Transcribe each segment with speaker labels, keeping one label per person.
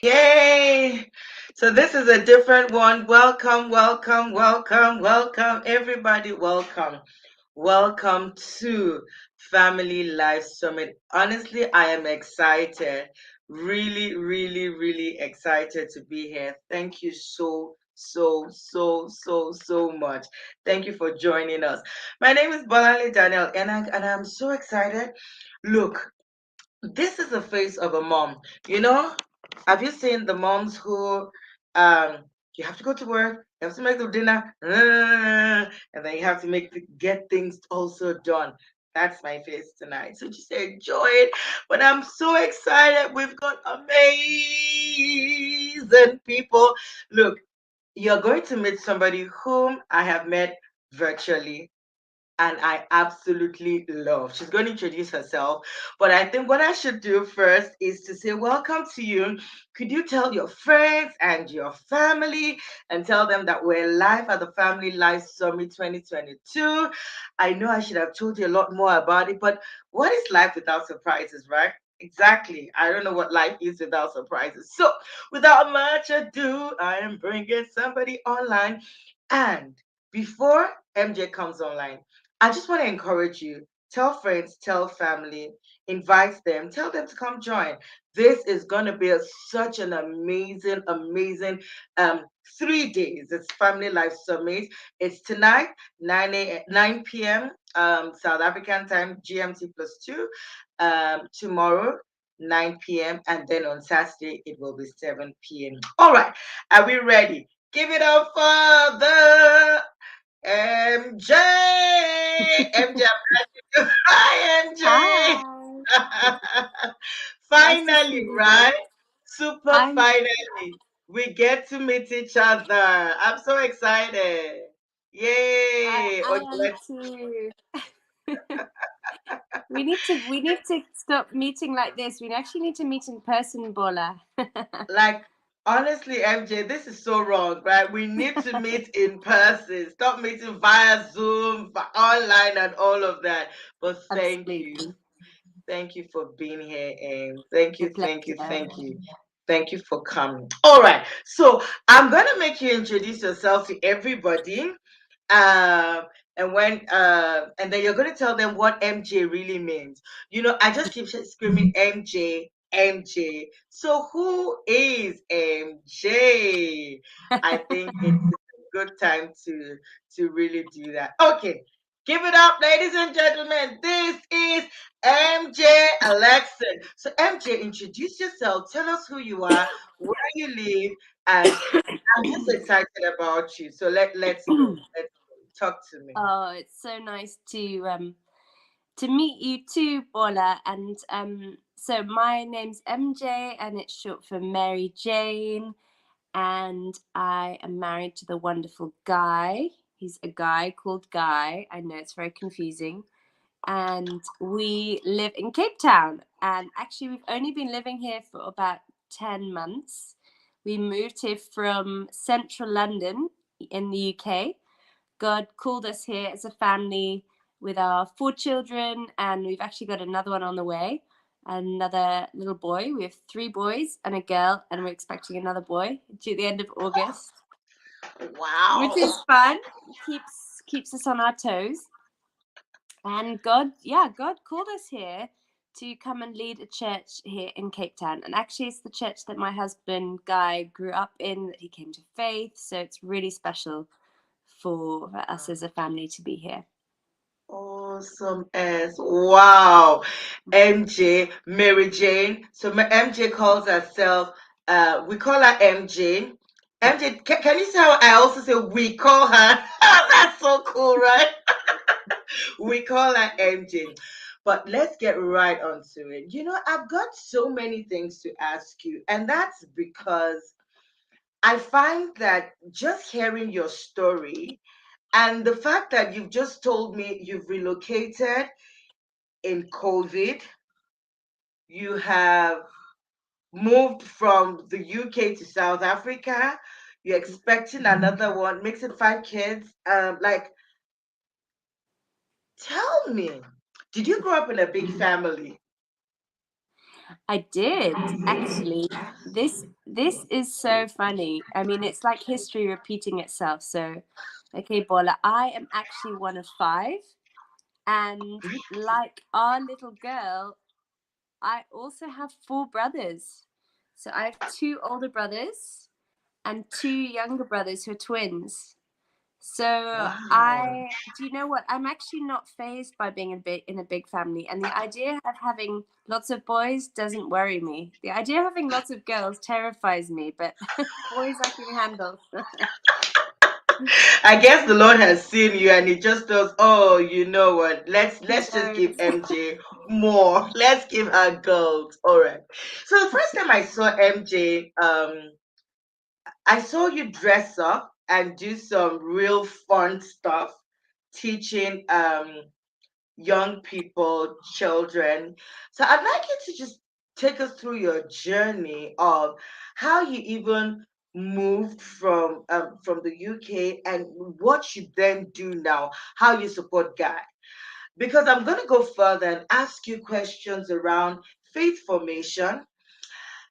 Speaker 1: Yay! So this is a different one. Welcome, welcome, welcome, welcome, everybody. Welcome. Welcome to Family Life Summit. Honestly, I am excited. Really, really, really excited to be here. Thank you so much. Thank you for joining us. My name is Bolale Daniel, and I'm so excited. Look, this is the face of a mom. You know, have you seen the moms who you have to go to work, you have to make the dinner, and then you have to get things also done? That's my face tonight. So just enjoy it. But I'm so excited. We've got amazing people. Look, you're going to meet somebody whom I have met virtually and I absolutely love. She's going to introduce herself, but I think what I should do first is to say, welcome to you. Could you tell your friends and your family and tell them that we're live at the Family Life Summit 2022? I know I should have told you a lot more about it, but what is life without surprises, right? Exactly. I don't know what life is without surprises. So, without much ado, I am bringing somebody online. And before MJ comes online, I just want to encourage you. Tell friends, tell family, invite them, tell them to come join. This is going to be such an amazing 3 days. It's Family Life Summit. It's tonight, 9 p.m. South African time, GMT plus 2. Tomorrow, 9 p.m. And then on Saturday, it will be 7 p.m. All right. Are we ready? Give it up for the MJ. MJ, hi
Speaker 2: Hi.
Speaker 1: MJ.
Speaker 2: Nice to see
Speaker 1: Finally,
Speaker 2: you both.
Speaker 1: right? Super
Speaker 2: I'm
Speaker 1: finally. We get to meet each other. I'm so excited. Yay.
Speaker 2: I
Speaker 1: Okay,
Speaker 2: am too. We need to stop meeting like this. We actually need to meet in person, Bola.
Speaker 1: like honestly, MJ, this is so wrong, right? We need to meet in person. Stop meeting via Zoom, online, and all of that. But thank you.
Speaker 2: Absolutely.
Speaker 1: Thank you for being here, and thank
Speaker 2: A
Speaker 1: you, thank you,
Speaker 2: pleasure.
Speaker 1: thank you. Thank you for coming. All right. So I'm gonna make you introduce yourself to everybody. Um and then you're gonna tell them what MJ really means. I just keep screaming MJ, MJ. So who is MJ? I think it's a good time to really do that. Okay. Give it up, ladies and gentlemen. This is MJ Alexis. So, MJ, introduce yourself. Tell us who you are, where you live, and I'm just excited about you. So let's go. Let's go. Talk to me.
Speaker 2: Oh, it's so nice to meet you too, Bola. And so my name's MJ, and it's short for Mary Jane. And I am married to the wonderful Guy. He's a guy called Guy. I know it's very confusing. And we live in Cape Town. And actually, we've only been living here for about 10 months. We moved here from central London in the UK. God called us here as a family with our 4 children, and we've actually got another one on the way, another little boy. We have 3 boys and a girl, and we're expecting another boy to the end of August, which
Speaker 1: Wow.
Speaker 2: is fun. Keeps us on our toes. And God called us here to come and lead a church here in Cape Town. And actually, it's the church that my husband Guy grew up in, that he came to faith. So it's really special for us as a family to be here.
Speaker 1: Awesome as wow. MJ, Mary Jane. So MJ calls herself, we call her MJ. MJ, can you see how I also say we call her? That's so cool, right? We call her MJ. But let's get right onto it. I've got so many things to ask you, and that's because I find that just hearing your story and the fact that you've just told me you've relocated in COVID, you have moved from the UK to South Africa, you're expecting another one, makes it 5 kids. Tell me, did you grow up in a big family?
Speaker 2: I did actually. This is so funny. I mean, it's like history repeating itself. So, okay, Bola, I am actually one of five. And like our little girl, I also have four brothers. So I have two older brothers and two younger brothers who are twins. So
Speaker 1: Wow.
Speaker 2: do you know what? I'm actually not phased by being in a big family, and the idea of having lots of boys doesn't worry me. The idea of having lots of girls terrifies me, but boys I can handle.
Speaker 1: I guess the Lord has seen you and he just goes, oh, you know what?
Speaker 2: Who
Speaker 1: Let's just give
Speaker 2: knows?
Speaker 1: MJ more. Let's give her gold. All right. So the first time I saw MJ, I saw you dress up and do some real fun stuff, teaching young people, children. So I'd like you to just take us through your journey of how you even moved from the UK and what you then do now, how you support God. Because I'm going to go further and ask you questions around faith formation.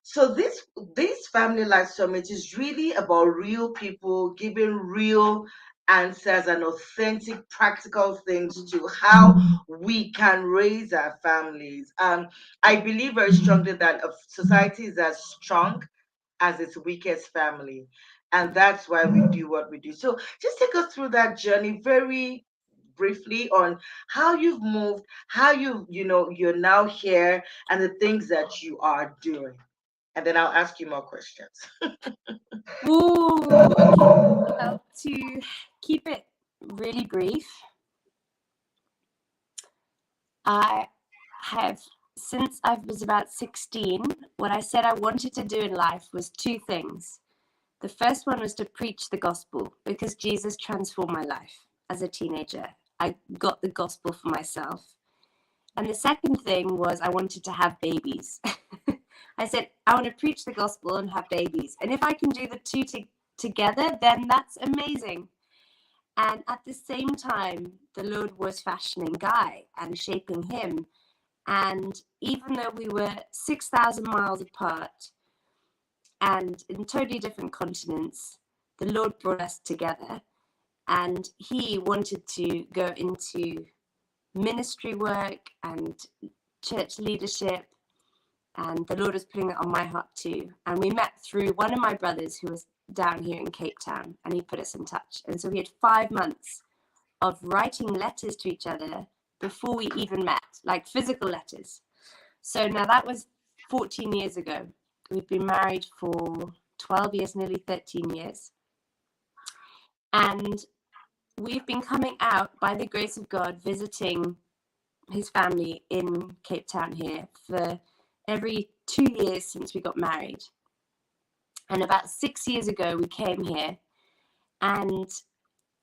Speaker 1: So this family life summit is really about real people giving real answers and authentic practical things to how we can raise our families. I believe very strongly that a society is as strong as its weakest family, and that's why we do what we do. So just take us through that journey very briefly on how you've moved, how you're now here, and the things that you are doing, and then I'll ask you more questions.
Speaker 2: Ooh, okay. Well, to keep it really brief, I have, since I was about 16, what I said I wanted to do in life was two things. The first one was to preach the gospel because Jesus transformed my life as a teenager. I got the gospel for myself. And the second thing was I wanted to have babies. I said, I want to preach the gospel and have babies. And if I can do the two together, then that's amazing. And at the same time, the Lord was fashioning Guy and shaping him. And even though we were 6,000 miles apart and in totally different continents, the Lord brought us together. And he wanted to go into ministry work and church leadership. And the Lord was putting it on my heart too. And we met through one of my brothers who was down here in Cape Town, and he put us in touch. And so we had 5 months of writing letters to each other before we even met, like physical letters. So now that was 14 years ago. We've been married for 12 years, nearly 13 years. And we've been coming out by the grace of God, visiting his family in Cape Town here for every 2 years since we got married. And about 6 years ago, we came here, and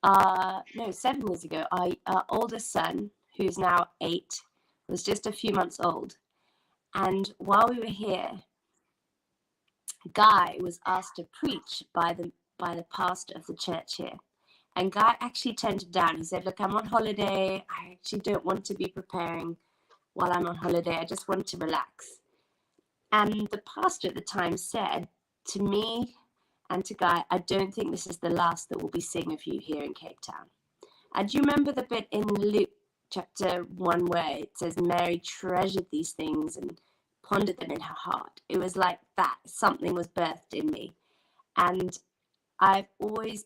Speaker 2: 7 years ago, our oldest son, who's now 8, was just a few months old. And while we were here, Guy was asked to preach by the pastor of the church here. And Guy actually turned it down. He said, look, I'm on holiday. I actually don't want to be preparing while I'm on holiday. I just want to relax. And the pastor at the time said to me and to Guy, I don't think this is the last that we'll be seeing of you here in Cape Town. And do you remember the bit in Luke chapter 1 where it says Mary treasured these things and pondered them in her heart? It was like that. Something was birthed in me. And I've always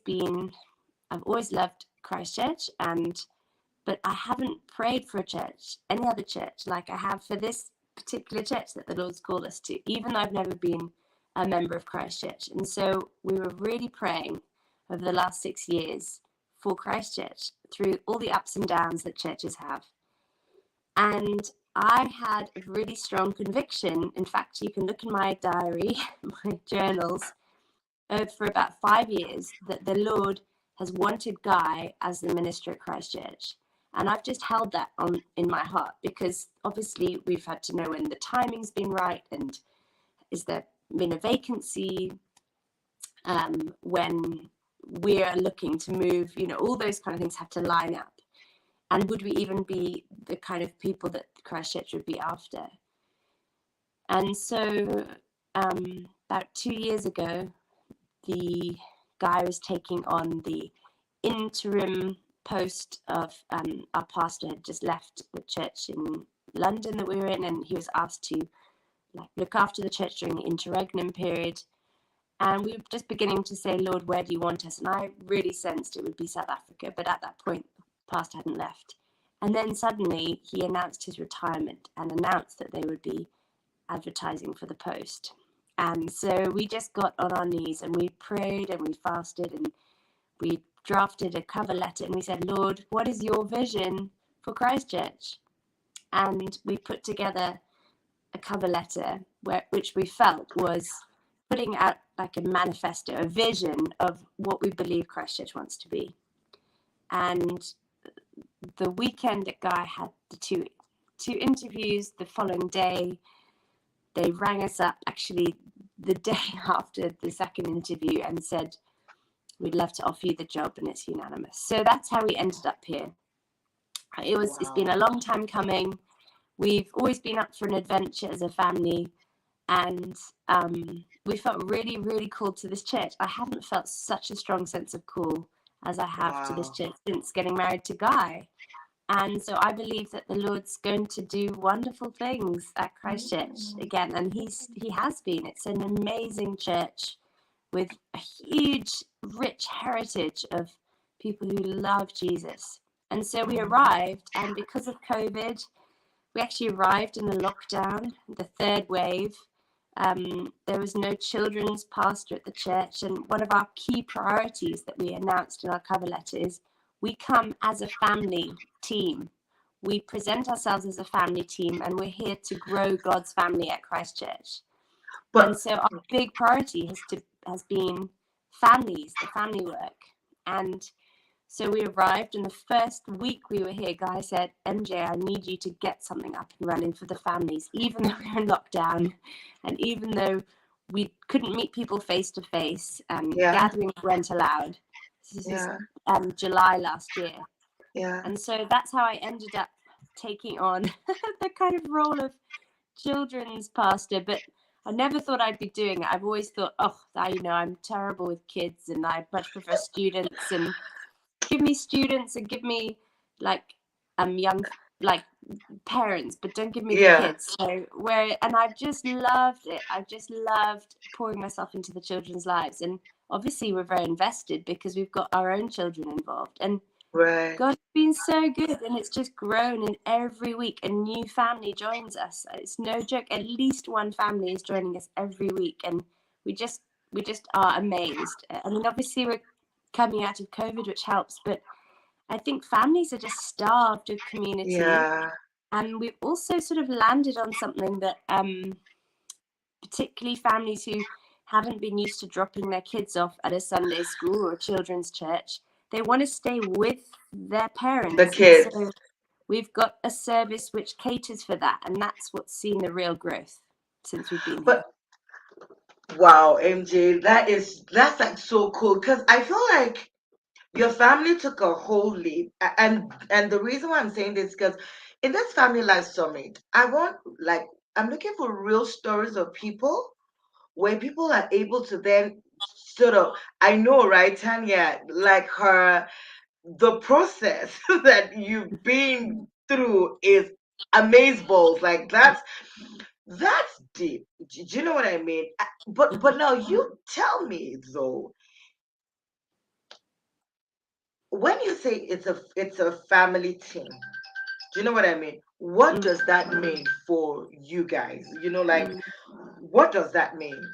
Speaker 2: loved Christchurch, but I haven't prayed for a church, any other church, like I have for this particular church that the Lord's called us to, even though I've never been a member of Christchurch. And so we were really praying over the last 6 years for Christchurch through all the ups and downs that churches have. And I had a really strong conviction. In fact, you can look in my diary, my journals, for about 5 years, that the Lord has wanted Guy as the minister at Christchurch. And I've just held that on in my heart because obviously we've had to know when the timing's been right and is there been a vacancy, when we're looking to move, all those kind of things have to line up. And would we even be the kind of people that Christchurch would be after? And so about 2 years ago, the guy was taking on the interim post of our pastor had just left the church in London that we were in, and he was asked to look after the church during the interregnum period. And we were just beginning to say, Lord, where do you want us? And I really sensed it would be South Africa, but at that point, the pastor hadn't left. And then suddenly he announced his retirement and announced that they would be advertising for the post. And so we just got on our knees and we prayed and we fasted and we drafted a cover letter and we said, Lord, what is your vision for Christchurch? And we put together a cover letter which we felt was putting out like a manifesto, a vision of what we believe Christchurch wants to be. And the weekend that Guy had the two interviews, the following day they rang us up actually the day after the second interview and said, we'd love to offer you the job, and it's unanimous. So that's how we ended up here. It's been a long time coming. We've always been up for an adventure as a family, and we felt really, really called to this church. I haven't felt such a strong sense of call as I have to this church since getting married to Guy. And so I believe that the Lord's going to do wonderful things at Christchurch again, and he has been. It's an amazing church with a huge, rich heritage of people who love Jesus. And so we arrived, and because of COVID, we actually arrived in the lockdown, the third wave. There was no children's pastor at the church, and one of our key priorities that we announced in our cover letter is we come as a family team. We present ourselves as a family team, and we're here to grow God's family at Christchurch. And so our big priority has been families, the family work. And so we arrived, and the first week we were here, Guy said, MJ, I need you to get something up and running for the families, even though we were in lockdown, and even though we couldn't meet people face to face, and gatherings weren't allowed. This is July last year. And so that's how I ended up taking on the kind of role of children's pastor, but I never thought I'd be doing it. I've always thought, I'm terrible with kids, and I much prefer students, and give me students and give me young parents, but don't give me the kids. So I've just loved it. I've just loved pouring myself into the children's lives, and obviously we're very invested because we've got our own children involved, and God's been so good, and it's just grown, and every week a new family joins us. It's no joke. At least one family is joining us every week, and we just are amazed. I mean, obviously we're coming out of COVID, which helps, but I think families are just starved of community. And we've also sort of landed on something that particularly families who haven't been used to dropping their kids off at a Sunday school or a children's church, they want to stay with their parents.
Speaker 1: The kids.
Speaker 2: So we've got a service which caters for that, and that's what's seen the real growth since we've been here.
Speaker 1: Wow, MJ, that's like so cool, because I feel like your family took a whole leap, and the reason why I'm saying this is because in this Family Life Summit, I'm looking for real stories of people where people are able to then sort of, I know, right, Tanya, like the process that you've been through is amazeballs. Like that's deep. Do you know what I mean? But now you tell me though, when you say it's a family team, do you know what I mean? What does that mean for you guys? What does that mean?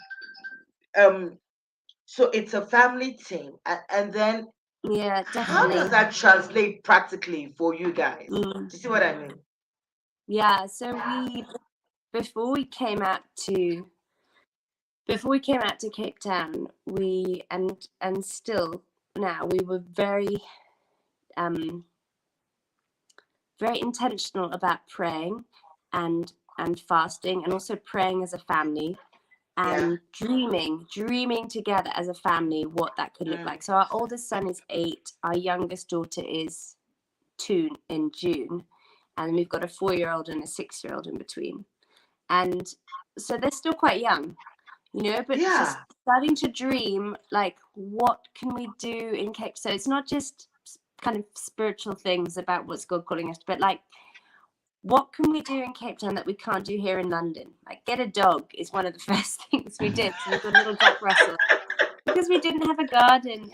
Speaker 1: So it's a family team, and then
Speaker 2: definitely.
Speaker 1: How does that translate practically for you guys? Do you see what I mean?
Speaker 2: Yeah. So before we came out to Cape Town, and still now, we were very very intentional about praying and fasting, and also praying as a family, and dreaming together as a family what that could look like. So our oldest son is 8, our youngest daughter is 2 in June, and we've got a 4-year-old and a 6-year-old in between. And so they're still quite young, but just
Speaker 1: Yeah.
Speaker 2: starting to dream, like, what can we do in Cape? So it's not just kind of spiritual things about what's God calling us, but like, what can we do in Cape Town that we can't do here in London? Like, get a dog is one of the first things we did. So we got a little Jack Russell because we didn't have a garden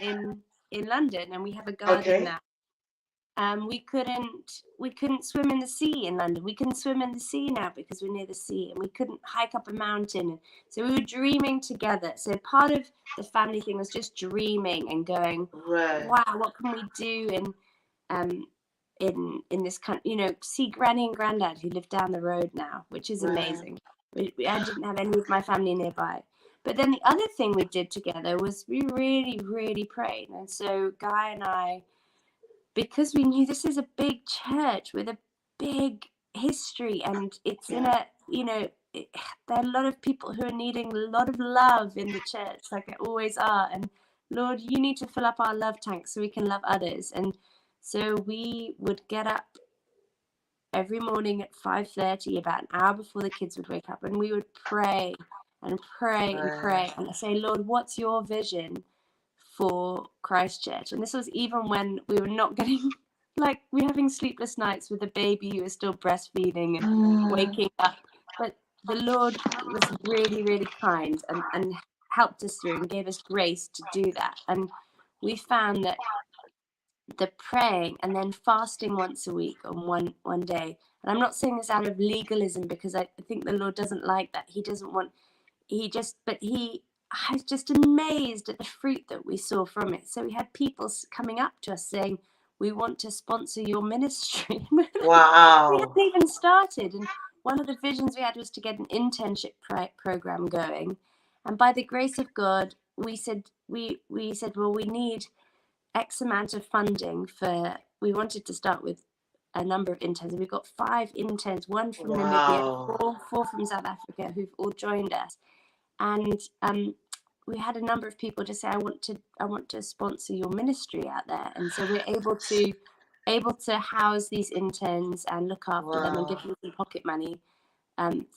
Speaker 2: in London, and we have a garden
Speaker 1: Okay.
Speaker 2: now. We couldn't swim in the sea in London. We can swim in the sea now because we're near the sea, and we couldn't hike up a mountain. So we were dreaming together. So part of the family thing was just dreaming and going,
Speaker 1: Right.
Speaker 2: wow, what can we do um in this country? See Granny and Granddad who live down the road now, which is
Speaker 1: Right.
Speaker 2: amazing. I didn't have any of my family nearby. But then the other thing we did together was we really, really prayed. And so Guy and I, because we knew this is a big church with a big history, and it's in
Speaker 1: Yeah.
Speaker 2: a, there are a lot of people who are needing a lot of love in the church, like there always are. And Lord, you need to fill up our love tank so we can love others. And so we would get up every morning at 5:30, about an hour before the kids would wake up, and we would pray and pray and
Speaker 1: Right.
Speaker 2: pray and say, Lord, what's your vision for Christchurch? And this was even when we were not getting, like, we're having sleepless nights with a baby who was still breastfeeding and
Speaker 1: Mm.
Speaker 2: waking up. But the Lord was really, really kind and helped us through and gave us grace to do that. And we found that the praying and then fasting once a week on one day, and I'm not saying this out of legalism, because I think the Lord doesn't like that. He doesn't want, but he, I was just amazed at the fruit that we saw from it. So we had people coming up to us saying, we want to sponsor your ministry. We're like, we hadn't
Speaker 1: Wow.
Speaker 2: even started. And one of the visions we had was to get an internship program going. And by the grace of God, we said, well, we need X amount of funding for, we wanted to start with a number of interns, and we've got 5 interns, one from Namibia,
Speaker 1: Wow.
Speaker 2: four from South Africa, who've all joined us. And we had a number of people just say, I want to sponsor your ministry out there. And so we're able to house these interns and look after them and give
Speaker 1: Wow.
Speaker 2: them some pocket money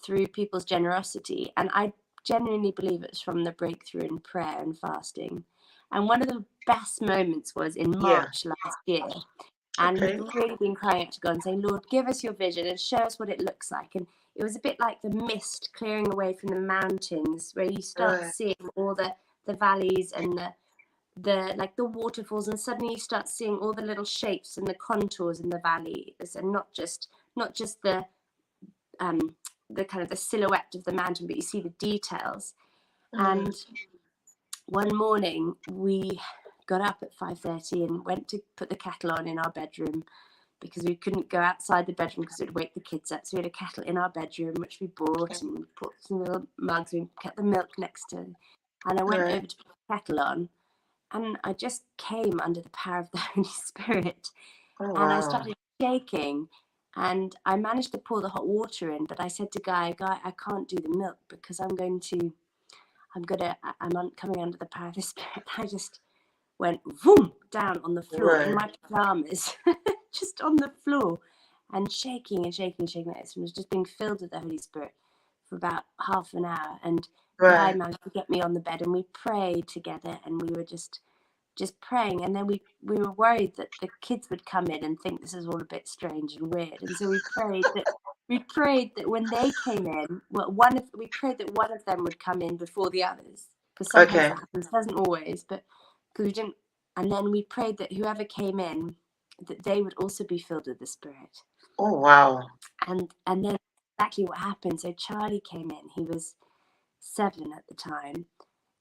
Speaker 2: through people's generosity. And I genuinely believe it's from the breakthrough in prayer and fasting. And one of the best moments was in
Speaker 1: Yeah.
Speaker 2: March last year. And we'd
Speaker 1: Okay.
Speaker 2: really been crying out to God and saying, Lord, give us your vision and show us what it looks like. And it was a bit like the mist clearing away from the mountains, where you start
Speaker 1: Right.
Speaker 2: seeing all the valleys and the like the waterfalls, and suddenly you start seeing all the little shapes and the contours in the valleys, and not just um the kind of the silhouette of the mountain, but you see the details.
Speaker 1: Mm.
Speaker 2: And one morning we got up at 5:30 and went to put the kettle on in our bedroom, because we couldn't go outside the bedroom because it would wake the kids up. So we had a kettle in our bedroom, which we bought, and we put some little mugs. We kept the milk next to it. And I went
Speaker 1: Right.
Speaker 2: over to put the kettle on, and I just came under the power of the Holy Spirit.
Speaker 1: Oh
Speaker 2: And I
Speaker 1: wow.
Speaker 2: started shaking, and I managed to pour the hot water in. But I said to Guy, I can't do the milk because I'm coming under the power of the Spirit. I just went boom down on the floor in
Speaker 1: Right.
Speaker 2: my pajamas, just on the floor, and shaking and shaking and shaking like this, and was just being filled with the Holy Spirit for about half an hour. And Guy
Speaker 1: Right.
Speaker 2: managed to get me on the bed, and we prayed together, and we were just praying. And then we were worried that the kids would come in and think this is all a bit strange and weird, and so we prayed that when they came in, well, we prayed that one of them would come in before the others, because sometimes
Speaker 1: Okay.
Speaker 2: that happens. It doesn't always, but because we didn't. And then we prayed that whoever came in, that they would also be filled with the Spirit.
Speaker 1: Oh wow.
Speaker 2: And then exactly what happened. So Charlie came in. He was 7 at the time,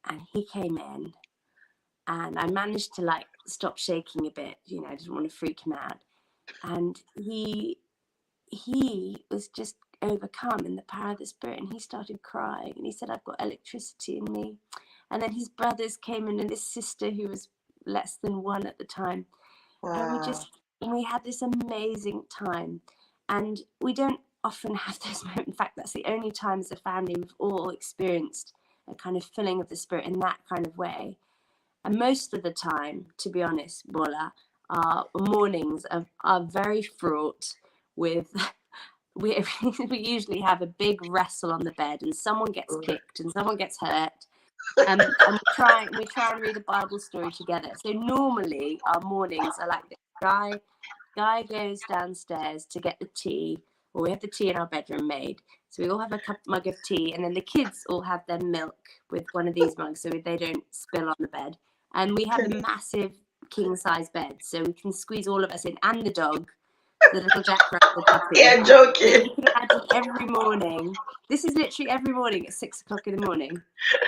Speaker 2: and he came in, and I managed to like stop shaking a bit. I didn't want to freak him out. And he was just overcome in the power of the Spirit, and he started crying, and he said, I've got electricity in me. And then his brothers came in, and his sister, who was less than 1 at the time, and
Speaker 1: Wow.
Speaker 2: we had this amazing time. And we don't often have those moments. In fact, that's the only time as a family we've all experienced a kind of filling of the Spirit in that kind of way. And most of the time, to be honest, Bola, our mornings are very fraught with we we usually have a big wrestle on the bed, and someone gets kicked and someone gets hurt. And we try and read a Bible story together. So normally our mornings are like this. Guy goes downstairs to get the tea, or we have the tea in our bedroom made. So we all have a mug of tea, and then the kids all have their milk with one of these mugs so they don't spill on the bed. And we have a massive king size bed, so we can squeeze all of us in, and the dog, the little Jack Russell puppy.
Speaker 1: Yeah,
Speaker 2: So
Speaker 1: joking.
Speaker 2: you can imagine every morning. This is literally every morning at 6 o'clock in the morning.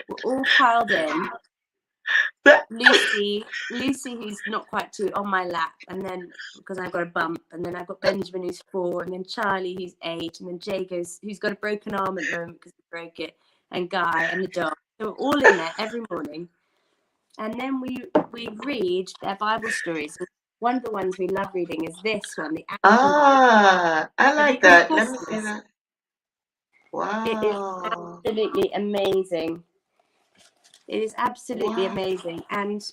Speaker 2: We're all piled in. Lucy, who's not quite 2, on my lap, and then because I've got a bump, and then I've got Benjamin, who's 4, and then Charlie, who's 8, and then Jagos, who's got a broken arm at the moment because he broke it, and Guy and the dog. So we're all in there every morning, and then we read their Bible stories. One of the ones we love reading is this one, the Action Bible.
Speaker 1: I
Speaker 2: Have you
Speaker 1: like
Speaker 2: come
Speaker 1: that. Let
Speaker 2: across
Speaker 1: me see
Speaker 2: this?
Speaker 1: that.
Speaker 2: It is
Speaker 1: Wow.
Speaker 2: absolutely amazing. It is absolutely
Speaker 1: Wow.
Speaker 2: amazing, and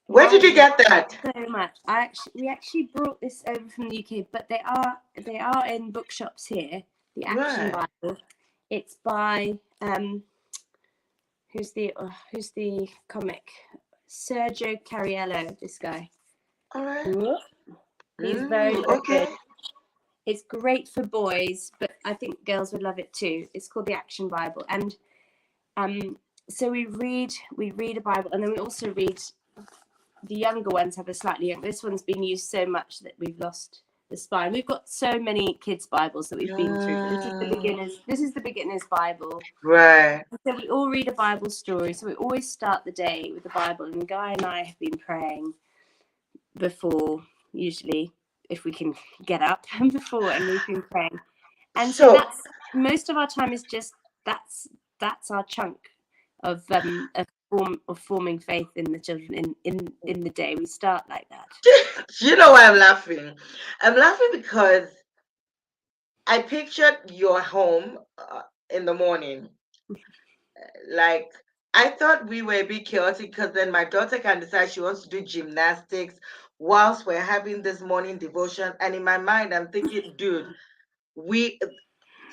Speaker 1: Where
Speaker 2: why
Speaker 1: did
Speaker 2: I
Speaker 1: you
Speaker 2: love
Speaker 1: get that?
Speaker 2: it so much. We actually brought this over from the UK, but they are in bookshops here. The Action
Speaker 1: Right.
Speaker 2: Bible. It's by who's the comic, Sergio Cariello. This guy.
Speaker 1: All right.
Speaker 2: He's very, very good.
Speaker 1: Okay.
Speaker 2: It's great for boys, but I think girls would love it too. It's called the Action Bible, and so we read a Bible, and then we also read. The younger ones have a slightly younger. This one's been used so much that we've lost the spine. We've got so many kids' Bibles that we've been through, but this is the
Speaker 1: Mm,
Speaker 2: beginners. This is the beginner's Bible.
Speaker 1: right.
Speaker 2: So we all read a Bible story. So we always start the day with the Bible, and Guy and I have been praying before, usually if we can get up before, and we've been praying. And so
Speaker 1: So,
Speaker 2: that's most of our time is just that's our chunk of forming faith in the children in the day. We start like that.
Speaker 1: you know why I'm laughing? I'm laughing because I pictured your home in the morning. Like, I thought we were a bit chaotic because then my daughter can decide she wants to do gymnastics whilst we're having this morning devotion. And in my mind, I'm thinking, dude, we.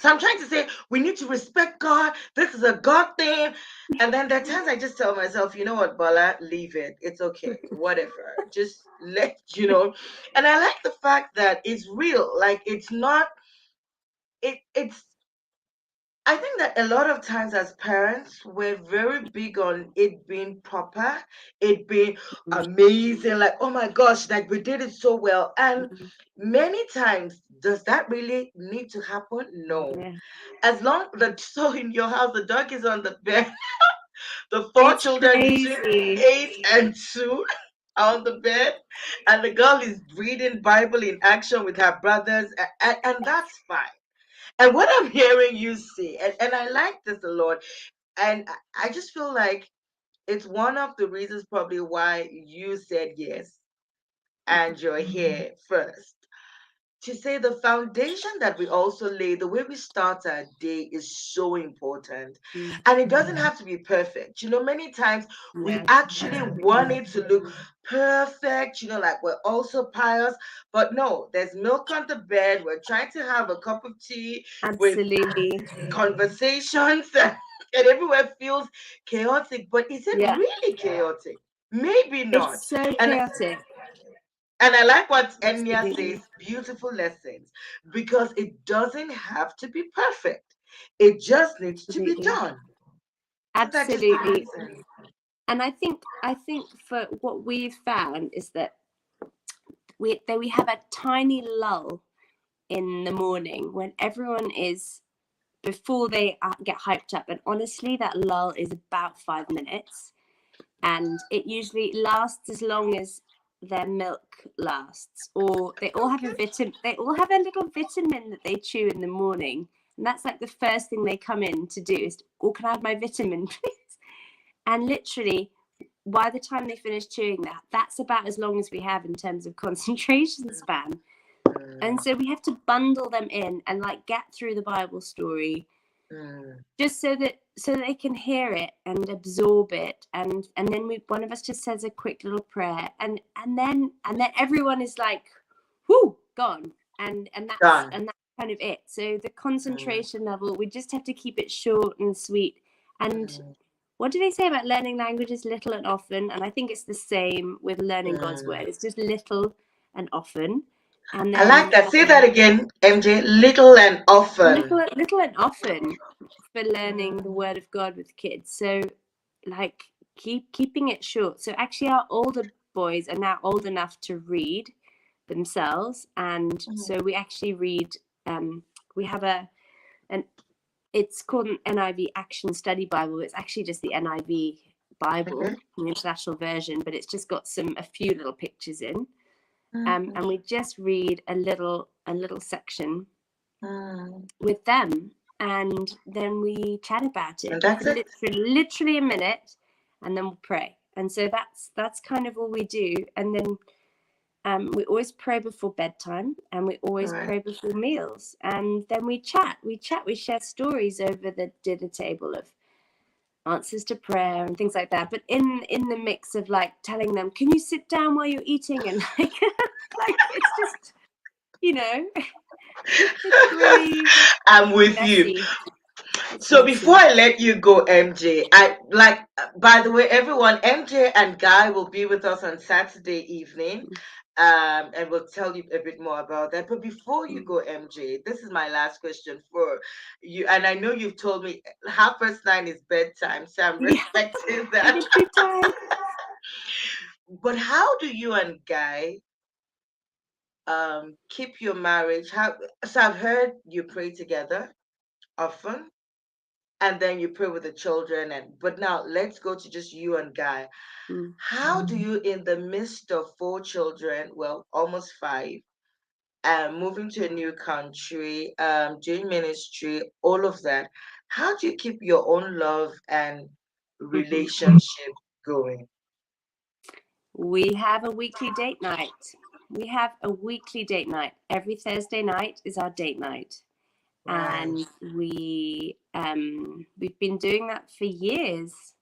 Speaker 1: So I'm trying to say we need to respect God. This is a God thing. And then there are times I just tell myself, you know what, Bola, leave it. It's okay. Whatever. Just let. And I like the fact that it's real. Like it's not it's I think that a lot of times as parents, we're very big on it being proper, it being amazing, like, oh my gosh, like we did it so well. And many times, does that really need to happen? No.
Speaker 2: Yeah,
Speaker 1: As long that so in your house, the dog is on the bed, the four
Speaker 2: it's
Speaker 1: children between
Speaker 2: crazy.
Speaker 1: 8 and 2 are on the bed, and the girl is reading Bible in action with her brothers, and that's fine. And what I'm hearing you say, and I like this a lot, and I just feel like it's one of the reasons probably why you said yes and you're here first. To say the foundation that we also lay, the way we start our day is so important. And it doesn't have to be perfect. Many times we
Speaker 2: Yeah,
Speaker 1: actually want it to look perfect, like we're also pious. But no, there's milk on the bed. We're trying to have a cup of tea with
Speaker 2: absolutely.
Speaker 1: conversations, and everywhere feels chaotic. But is it
Speaker 2: Yeah,
Speaker 1: really chaotic? Maybe not.
Speaker 2: it's so
Speaker 1: And
Speaker 2: chaotic.
Speaker 1: I like what Enya
Speaker 2: Absolutely,
Speaker 1: says, beautiful lessons, because it doesn't have to be perfect. It just needs to be
Speaker 2: absolutely,
Speaker 1: done. Isn't that just
Speaker 2: absolutely.
Speaker 1: amazing?
Speaker 2: And I think for what we've found is that we have a tiny lull in the morning when everyone is before they get hyped up, and honestly that lull is about 5 minutes, and it usually lasts as long as their milk lasts, or they all have a little vitamin that they chew in the morning, and that's like the first thing they come in to do is, oh, can I have my vitamin please? And literally by the time they finish chewing that's about as long as we have in terms of concentration span. And
Speaker 1: Mm,
Speaker 2: so we have to bundle them in and like get through the Bible story
Speaker 1: mm,
Speaker 2: just so that they can hear it and absorb it, and then one of us just says a quick little prayer, and then everyone is like, whoo, gone, and that's
Speaker 1: done.
Speaker 2: kind of it. So the
Speaker 1: Mm,
Speaker 2: concentration level, we just have to keep it short and sweet. And
Speaker 1: mm,
Speaker 2: what do they say about learning languages? Little and often. And I think it's the same with learning God's
Speaker 1: mm.
Speaker 2: word. It's just little and often. And
Speaker 1: I like
Speaker 2: then
Speaker 1: that. Say that again, MJ. Little and often.
Speaker 2: little and often for learning the
Speaker 1: Mm,
Speaker 2: word of God with kids. So like keeping it short. So actually our older boys are now old enough to read themselves, and
Speaker 1: mm,
Speaker 2: so we actually read, we have an it's called an NIV Action Study Bible. It's actually just the NIV
Speaker 1: okay.
Speaker 2: Bible, the international version, but it's just got a few little pictures in.
Speaker 1: Mm,
Speaker 2: And we just read a little section
Speaker 1: mm.
Speaker 2: with them, and then we chat about
Speaker 1: And
Speaker 2: it for
Speaker 1: that's it.
Speaker 2: literally a minute, and then we'll pray. And so that's kind of all we do. And then we always pray before bedtime, and we
Speaker 1: All
Speaker 2: always
Speaker 1: right.
Speaker 2: pray before meals, and then we share stories over the dinner table of answers to prayer and things like that, but in the mix of like telling them, can you sit down while you're eating, and like it's just, you know, it's really
Speaker 1: I'm with you.
Speaker 2: messy. It's
Speaker 1: So before
Speaker 2: messy.
Speaker 1: I let you go, MJ, I like, by the way, everyone, MJ and Guy will be with us on Saturday evening. And we'll tell you a bit more about that. But before you go, MJ, this is my last question for you. And I know you've told me 9:30 is bedtime, so I'm
Speaker 2: Yeah,
Speaker 1: respecting
Speaker 2: I
Speaker 1: that.
Speaker 2: get too tired.
Speaker 1: But how do you and Guy keep your marriage? How, so I've heard you pray together often, and then you pray with the children, and but now let's go to just you and Guy.
Speaker 2: Mm.
Speaker 1: How do you, in the midst of four children, well, almost five, moving to a new country, doing ministry, all of that, how do you keep your own love and
Speaker 2: Mhm.
Speaker 1: relationship going?
Speaker 2: We have a weekly date night. We have a weekly date night. Every Thursday night is our date night,
Speaker 1: Right.
Speaker 2: and we've been doing that for years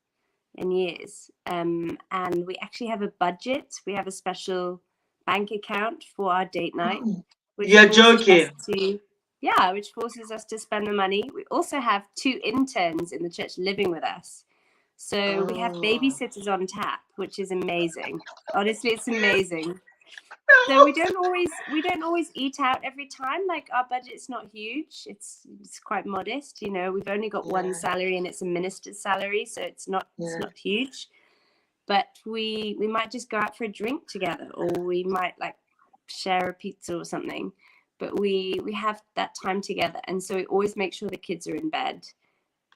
Speaker 2: and years. And we actually have a budget. We have a special bank account for our date night, which
Speaker 1: You're
Speaker 2: forces us
Speaker 1: joking.
Speaker 2: to, yeah, which forces us to spend the money. We also have two interns in the church living with us. So we have
Speaker 1: Oh.
Speaker 2: babysitters on tap, which is amazing. Honestly, it's amazing. So we don't always eat out every time. Like our budget's not huge. It's quite modest. We've only got one
Speaker 1: Yeah,
Speaker 2: salary, and it's a minister's salary, so it's
Speaker 1: yeah,
Speaker 2: not huge. But we might just go out for a drink together, or we might like share a pizza or something. But we have that time together, and so we always make sure the kids are in bed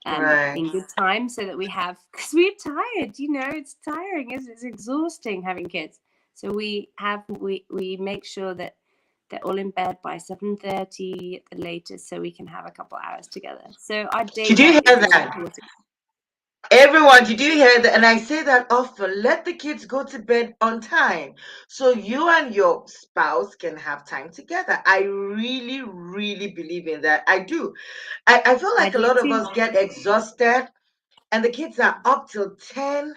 Speaker 1: right.
Speaker 2: in good time, so that we have, because we're tired. It's tiring. It's exhausting having kids. So we make sure that they're all in bed by 7:30 at the latest, so we can have a couple hours together. So our
Speaker 1: Did
Speaker 2: date
Speaker 1: you
Speaker 2: night is
Speaker 1: hear
Speaker 2: really
Speaker 1: that?
Speaker 2: important.
Speaker 1: Everyone, did you hear that? And I say that often. Let the kids go to bed on time so you and your spouse can have time together. I really, really believe in that. I do. I feel
Speaker 2: I
Speaker 1: like a
Speaker 2: do
Speaker 1: lot of
Speaker 2: too.
Speaker 1: us get exhausted and the kids are up till 10.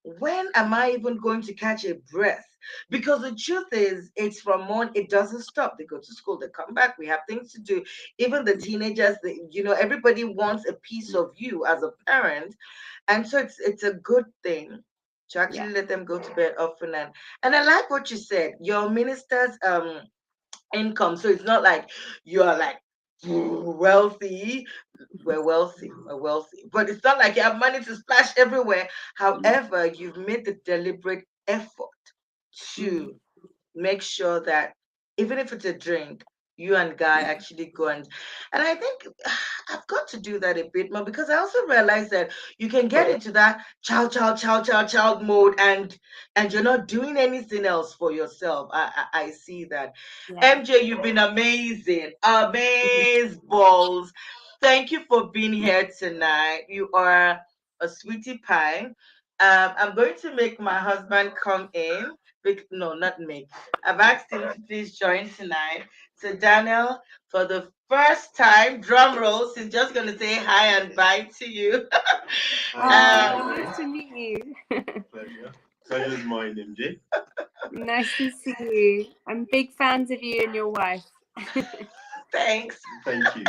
Speaker 1: When am I even going to catch a breath? Because the truth is, it's from morning, it doesn't stop. They go to school, they come back, we have things to do. Even the teenagers, everybody wants a piece of you as a parent. And so it's a good thing to
Speaker 2: Yeah.
Speaker 1: actually let them go to bed often. And I like what you said, your minister's income. So it's not like you're like wealthy. We're wealthy, but it's not like you have money to splash everywhere. However, you've made the deliberate effort
Speaker 2: Mm.
Speaker 1: to make sure that even if it's a drink, you and Guy actually go, and I think I've got to do that a bit more, because I also realize that you can get into that child mode, and you're not doing anything else for yourself. I see that.
Speaker 2: Yeah.
Speaker 1: MJ, you've been amazing, amaze balls. Thank you for being here tonight. You are a sweetie pie. I'm going to make my husband come in. No, not make. I've asked him to please join tonight. So, Daniel, for the first time, drum rolls, he's just going to say hi and bye to you.
Speaker 2: Oh, nice to meet you.
Speaker 3: Pleasure. Pleasure's mine, MJ.
Speaker 2: Nice to see you. I'm big fans of you and your wife.
Speaker 1: Thanks.
Speaker 3: Thank you.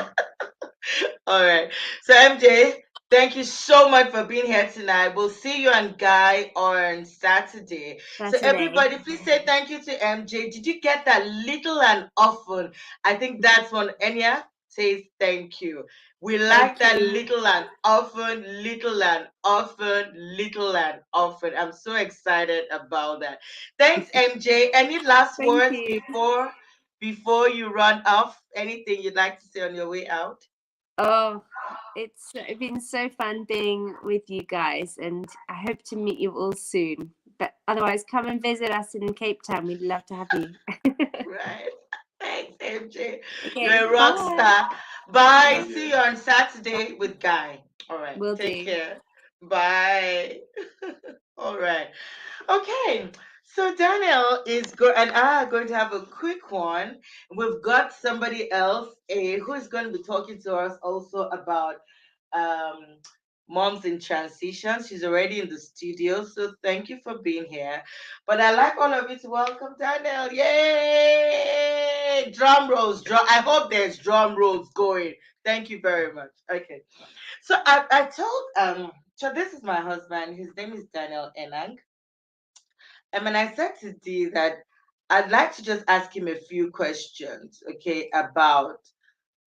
Speaker 1: All right. So MJ, thank you so much for being here tonight. We'll see you and Guy on Saturday. So
Speaker 2: Saturday.
Speaker 1: everybody, please say thank you to MJ. Did you get that little and often? I think that's one Enya says thank you. We like
Speaker 2: Thank
Speaker 1: that
Speaker 2: you.
Speaker 1: little and often, little and often, little and often. I'm so excited about that. Thanks, MJ. Any last
Speaker 2: Thank
Speaker 1: words
Speaker 2: you.
Speaker 1: before you run off? Anything you'd like to say on your way out?
Speaker 2: Oh, it's been so fun being with you guys, and I hope to meet you all soon. But otherwise, come and visit us in Cape Town. We'd love to have you.
Speaker 1: Right. Thanks, MJ.
Speaker 2: Okay,
Speaker 1: You're a rock
Speaker 2: bye.
Speaker 1: star. Bye.
Speaker 3: Yeah.
Speaker 1: See you on Saturday with Guy. All right.
Speaker 2: Will
Speaker 1: Take
Speaker 2: do.
Speaker 1: care. Bye. All right. Okay. So Daniel is and I are going to have a quick one. We've got somebody else who is going to be talking to us also about um, moms in transition. She's already in the studio, so thank you for being here. But I'd like all of you to welcome Daniel. Yay! Drum rolls. I hope there's drum rolls going. Thank you very much. Okay. So I told so this is my husband. His name is Daniel Enang. And when I said to Dee that I'd like to just ask him a few questions, okay, about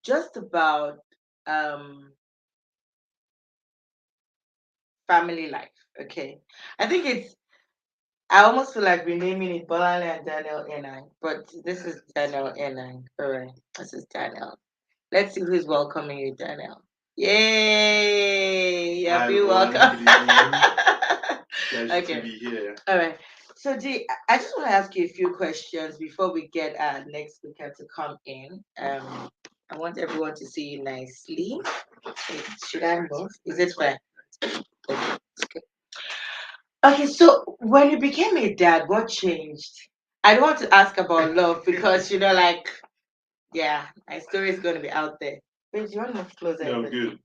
Speaker 1: just about um family life. Okay. I think I almost feel like renaming it Bolale and Daniel Enang, but this is Daniel Enang. All right. This is Daniel. Let's see who's welcoming you, Daniel. Yay!
Speaker 3: Hi
Speaker 1: Yeah, be
Speaker 3: everyone.
Speaker 1: welcome.
Speaker 3: Good evening. Pleasure to
Speaker 1: Okay.
Speaker 3: be here.
Speaker 1: All right. So, Dee, I just want to ask you a few questions before we get our next speaker to come in. I want everyone to see you nicely. Wait, should I move? Is it fine? Okay. Okay, so when you became a dad, what changed? I don't want to ask about love because like, yeah, my story is going to be out there. Wait, do you want to move closer a
Speaker 3: No, I'm
Speaker 1: bit?
Speaker 3: good.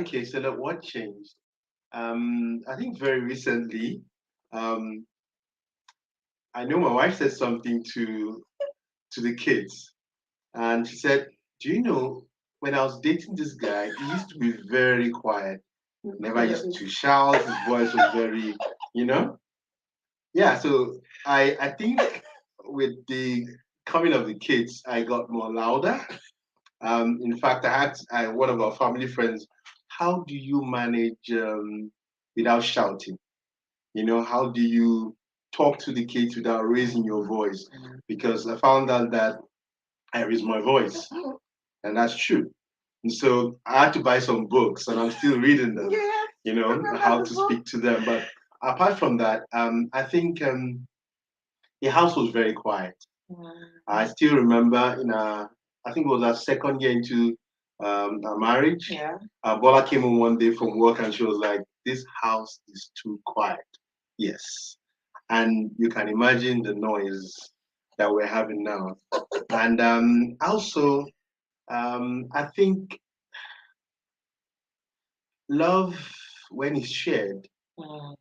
Speaker 3: Okay, so look, what changed? I think very recently, um, I know my wife said something to the kids, and she said, "Do you know when I was dating this guy, he used to be very quiet. Never used to shout. His voice was very, you know." Yeah, so I think with the coming of the kids, I got more louder. In fact, I had one of our family friends. How do you manage without shouting? How do you talk to the kids without raising your voice? Because I found out that I raise my voice, and that's true. And so I had to buy some books, and I'm still reading them.
Speaker 1: Yeah,
Speaker 3: How to speak to them. But apart from that, I think the house was very quiet. I still remember I think it was our second year into our marriage.
Speaker 1: Yeah.
Speaker 3: Bola came home one day from work and she was like, "This house is too quiet." Yes. And you can imagine the noise that we're having now. And also, I think love, when it's shared
Speaker 1: Mm,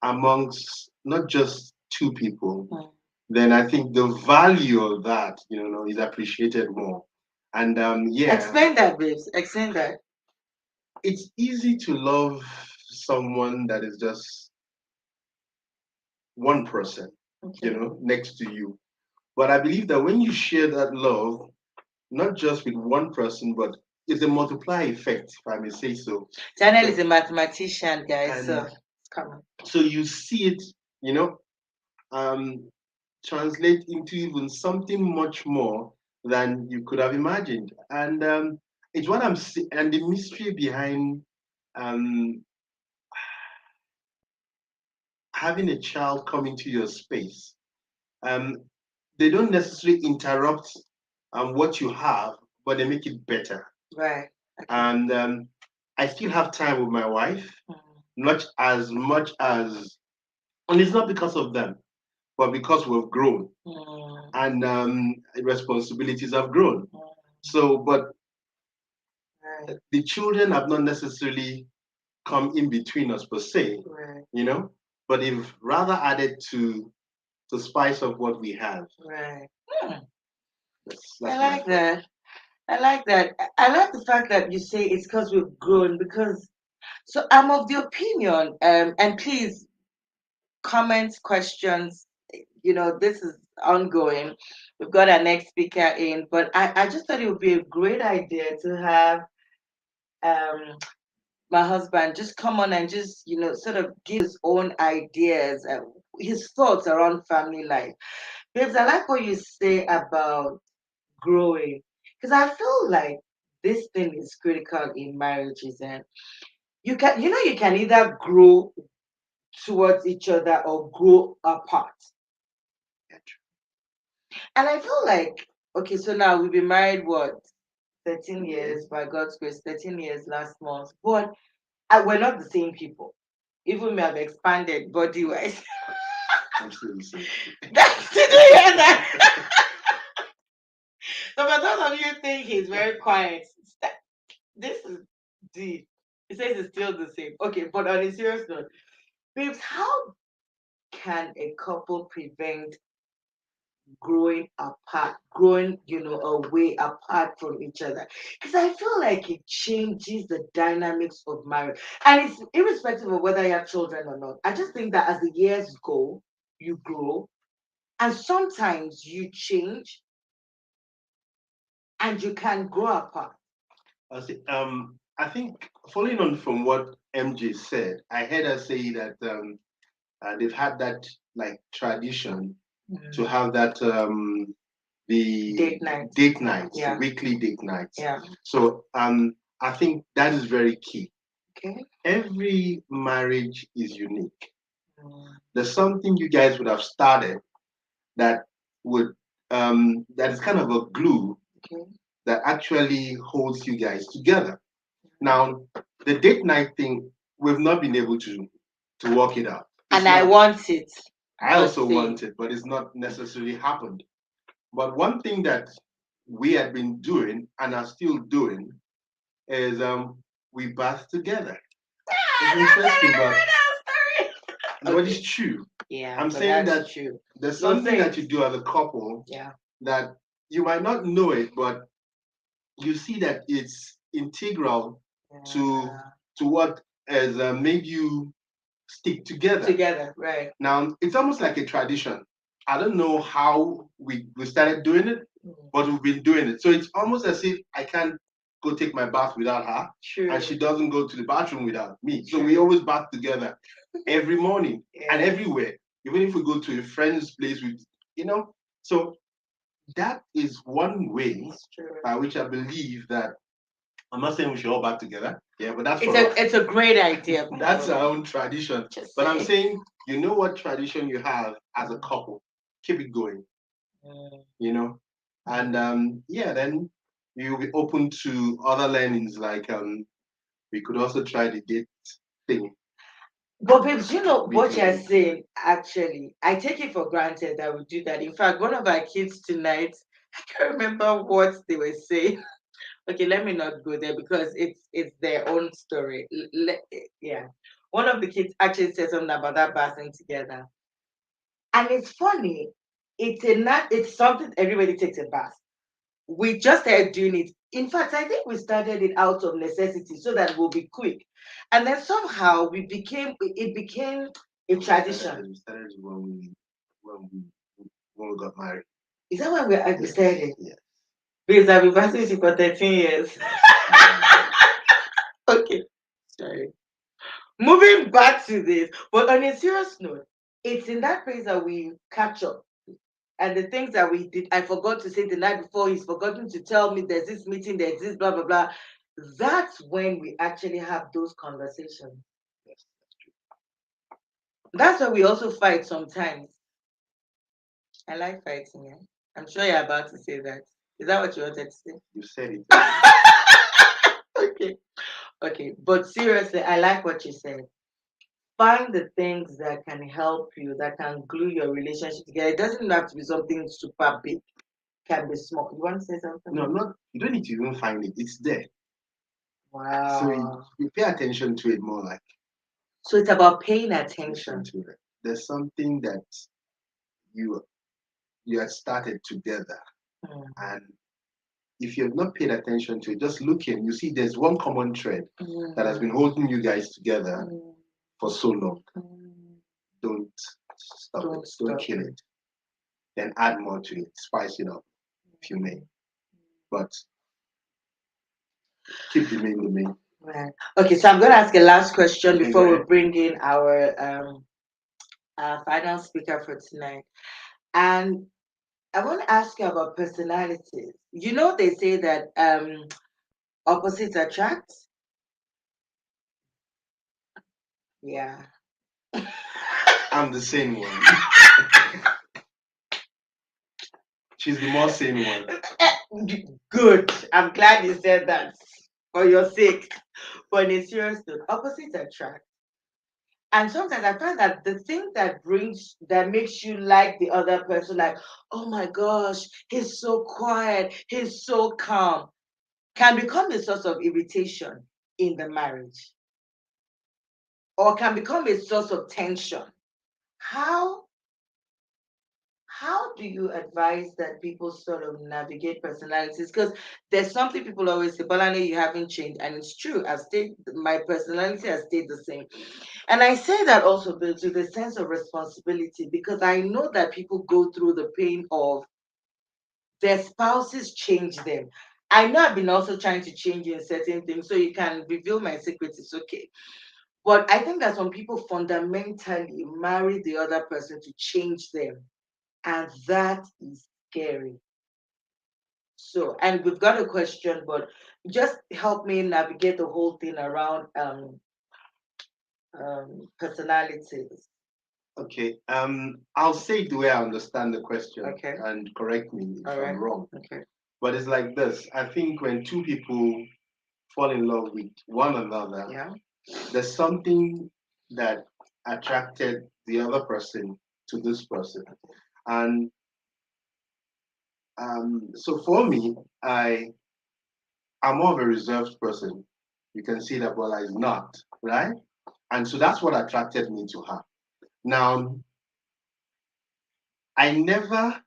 Speaker 3: amongst not just two people,
Speaker 1: mm.
Speaker 3: then I think the value of that, is appreciated more. And yeah,
Speaker 1: Explain that, babes. Explain that.
Speaker 3: it's easy to love someone that is just one person,
Speaker 1: Okay.
Speaker 3: next to you. But I believe that when you share that love, not just with one person, but it's a multiply effect, if I may say so.
Speaker 1: Daniel
Speaker 3: So,
Speaker 1: is a mathematician, guys, so
Speaker 3: and
Speaker 1: it's coming.
Speaker 3: so you see it, you know, um, translate into even something much more than you could have imagined. And it's what I'm seeing, and the mystery behind um, having a child come into your space. Um, they don't necessarily interrupt what you have, but they make it better.
Speaker 1: Right. Okay.
Speaker 3: And I still have time with my wife,
Speaker 1: Mm,
Speaker 3: not as much as, and it's not because of them, but because we've grown and responsibilities have grown.
Speaker 1: mm,
Speaker 3: So, but
Speaker 1: right.
Speaker 3: the children have not necessarily come in between us per se,
Speaker 1: Right.
Speaker 3: but they've rather added to the spice of what we have.
Speaker 1: Right. Hmm.
Speaker 3: That's
Speaker 1: I
Speaker 3: my
Speaker 1: like
Speaker 3: thought.
Speaker 1: that. I like that. I like the fact that you say it's because we've grown. Because so I'm of the opinion, and please comments, questions. This is ongoing. We've got our next speaker in, but I just thought it would be a great idea to have um my husband just come on and just sort of give his own ideas, his thoughts around family life. Babes, I like what you say about growing, because I feel like this thing is critical in marriages, and you can either grow towards each other or grow apart. And I feel like, okay, so now we've been married, what, 13 years, by God's grace, 13 years last month. But we're not the same people. Even me, I've expanded body wise.
Speaker 3: I'm still the same.
Speaker 1: Did you hear that? So for those of you think he's very quiet, this is deep. He says it's still the same. Okay, but on a serious note, babes, how can a couple prevent growing apart, growing, away apart from each other? Because I feel like it changes the dynamics of marriage. And it's irrespective of whether you have children or not. I just think that as the years go, you grow, and sometimes you change and you can grow apart.
Speaker 3: I think following on from what MJ said, I heard her say that they've had that like tradition to have that the
Speaker 1: Date night.
Speaker 3: date nights,
Speaker 1: Yeah.
Speaker 3: weekly date nights.
Speaker 1: Yeah.
Speaker 3: So I think that is very key.
Speaker 1: Okay.
Speaker 3: Every marriage is unique.
Speaker 1: Mm.
Speaker 3: There's something you guys would have started that would that is kind of a glue
Speaker 1: Okay.
Speaker 3: that actually holds you guys together. Now, the date night thing, we've not been able to work it out.
Speaker 1: And I want it.
Speaker 3: I also want it, but it's not necessarily happened. But one thing that we had been doing and are still doing is we bath together. It's interesting, but it's true.
Speaker 1: Yeah,
Speaker 3: I'm
Speaker 1: but
Speaker 3: saying
Speaker 1: that's
Speaker 3: that
Speaker 1: true.
Speaker 3: there's
Speaker 1: No
Speaker 3: something that
Speaker 1: thanks.
Speaker 3: you do as a couple
Speaker 1: Yeah.
Speaker 3: that you might not know it, but you see that it's integral to
Speaker 1: Yeah.
Speaker 3: to what has made you stick together.
Speaker 1: Together, right.
Speaker 3: Now, it's almost like a tradition. I don't know how we started doing it, but we've been doing it. So it's almost as if I can't go take my bath without her,
Speaker 1: True.
Speaker 3: and she doesn't go to the bathroom without me. So
Speaker 1: True.
Speaker 3: we always bath together every morning and
Speaker 1: Yeah.
Speaker 3: everywhere. Even if we go to a friend's place, So that is one way
Speaker 1: It's true.
Speaker 3: by which I believe that I'm not saying we should all bath together. Yeah, but that's
Speaker 1: It's
Speaker 3: for us.
Speaker 1: it's a great idea.
Speaker 3: That's our own tradition.
Speaker 1: Just
Speaker 3: But I'm
Speaker 1: saying.
Speaker 3: saying, you know what tradition you have as a couple, keep it going, you know? And yeah, then you'll be open to other learnings like we could also try the date thing.
Speaker 1: But babes, what you're
Speaker 3: Weekly.
Speaker 1: saying, actually, I take it for granted that we do that. In fact, one of our kids tonight, I can't remember what they were saying. Okay, let me not go there because it's their own story. Yeah. One of the kids actually said something about that bathing together. And it's funny. It's something everybody takes a bath. We just started doing it. In fact, I think we started it out of necessity so that we'll be quick. And then somehow it became a tradition.
Speaker 3: We started when we when we got married.
Speaker 1: Is that when we
Speaker 3: Yes,
Speaker 1: started?
Speaker 3: yes.
Speaker 1: Because I've been fasting with you for 13 years. Okay, sorry. Moving back to this, but on a serious note, it's in that place that we catch up. And the things that we did, I forgot to say the night before, he's forgotten to tell me there's this meeting, there's this, blah, blah, blah. That's when we actually have those conversations.
Speaker 3: Yes, that's true.
Speaker 1: That's why we also fight sometimes. I like fighting, yeah. I'm sure you're about to say that. Is that what you wanted to say?
Speaker 3: You said it.
Speaker 1: Okay. Okay. But seriously, I like what you said. Find the things that can help you, that can glue your relationship together. It doesn't have to be something super big. It can be small. You want to say something?
Speaker 3: No, not you don't need to even find it. It's there.
Speaker 1: Wow.
Speaker 3: So you pay attention to it more like
Speaker 1: So it's about paying
Speaker 3: attention
Speaker 1: attention.
Speaker 3: to it. There's something that you you had started together
Speaker 1: Mm.
Speaker 3: and if you have not paid attention to it, just look in. You see, there's one common thread that has been
Speaker 1: Mm,
Speaker 3: holding you guys together
Speaker 1: mm,
Speaker 3: for so long.
Speaker 1: mm.
Speaker 3: Don't stop
Speaker 1: Don't
Speaker 3: it. Don't
Speaker 1: stop
Speaker 3: kill
Speaker 1: it.
Speaker 3: it. Then add more to it. Spice it up if you may. But keep the main.
Speaker 1: Right. Okay, so I'm going to ask a last question
Speaker 3: Okay, go
Speaker 1: before we
Speaker 3: ahead.
Speaker 1: bring in our final speaker for tonight. And I want to ask you about personalities. You know, they say that opposites attract. Yeah.
Speaker 3: I'm the sane one. She's the more sane one.
Speaker 1: Good. I'm glad you said that for your sake. But in a serious note, opposites attract. And sometimes I find that the thing that makes you like the other person, like, oh my gosh, he's so quiet, he's so calm, can become a source of irritation in the marriage or can become a source of tension. How how do you advise that people sort of navigate personalities? Because there's something people always say, Balane, you haven't changed. And it's true. My personality has stayed the same. And I say that also to the sense of responsibility because I know that people go through the pain of their spouses change them. I know I've been also trying to change you in certain things, so you can reveal my secrets, it's okay. But I think that some people fundamentally marry the other person to change them, and that is scary. So, and we've got a question, but just help me navigate the whole thing around personalities.
Speaker 3: Okay. I'll say it the way I understand the question
Speaker 1: Okay.
Speaker 3: and correct me
Speaker 1: All
Speaker 3: if I'm
Speaker 1: right.
Speaker 3: wrong.
Speaker 1: Okay.
Speaker 3: But it's like this. I think when two people fall in love with one another,
Speaker 1: Yeah.
Speaker 3: there's something that attracted the other person to this person. And so for me, I'm more of a reserved person. You can see that Bola is not, right? And so that's what attracted me to her. Now, I never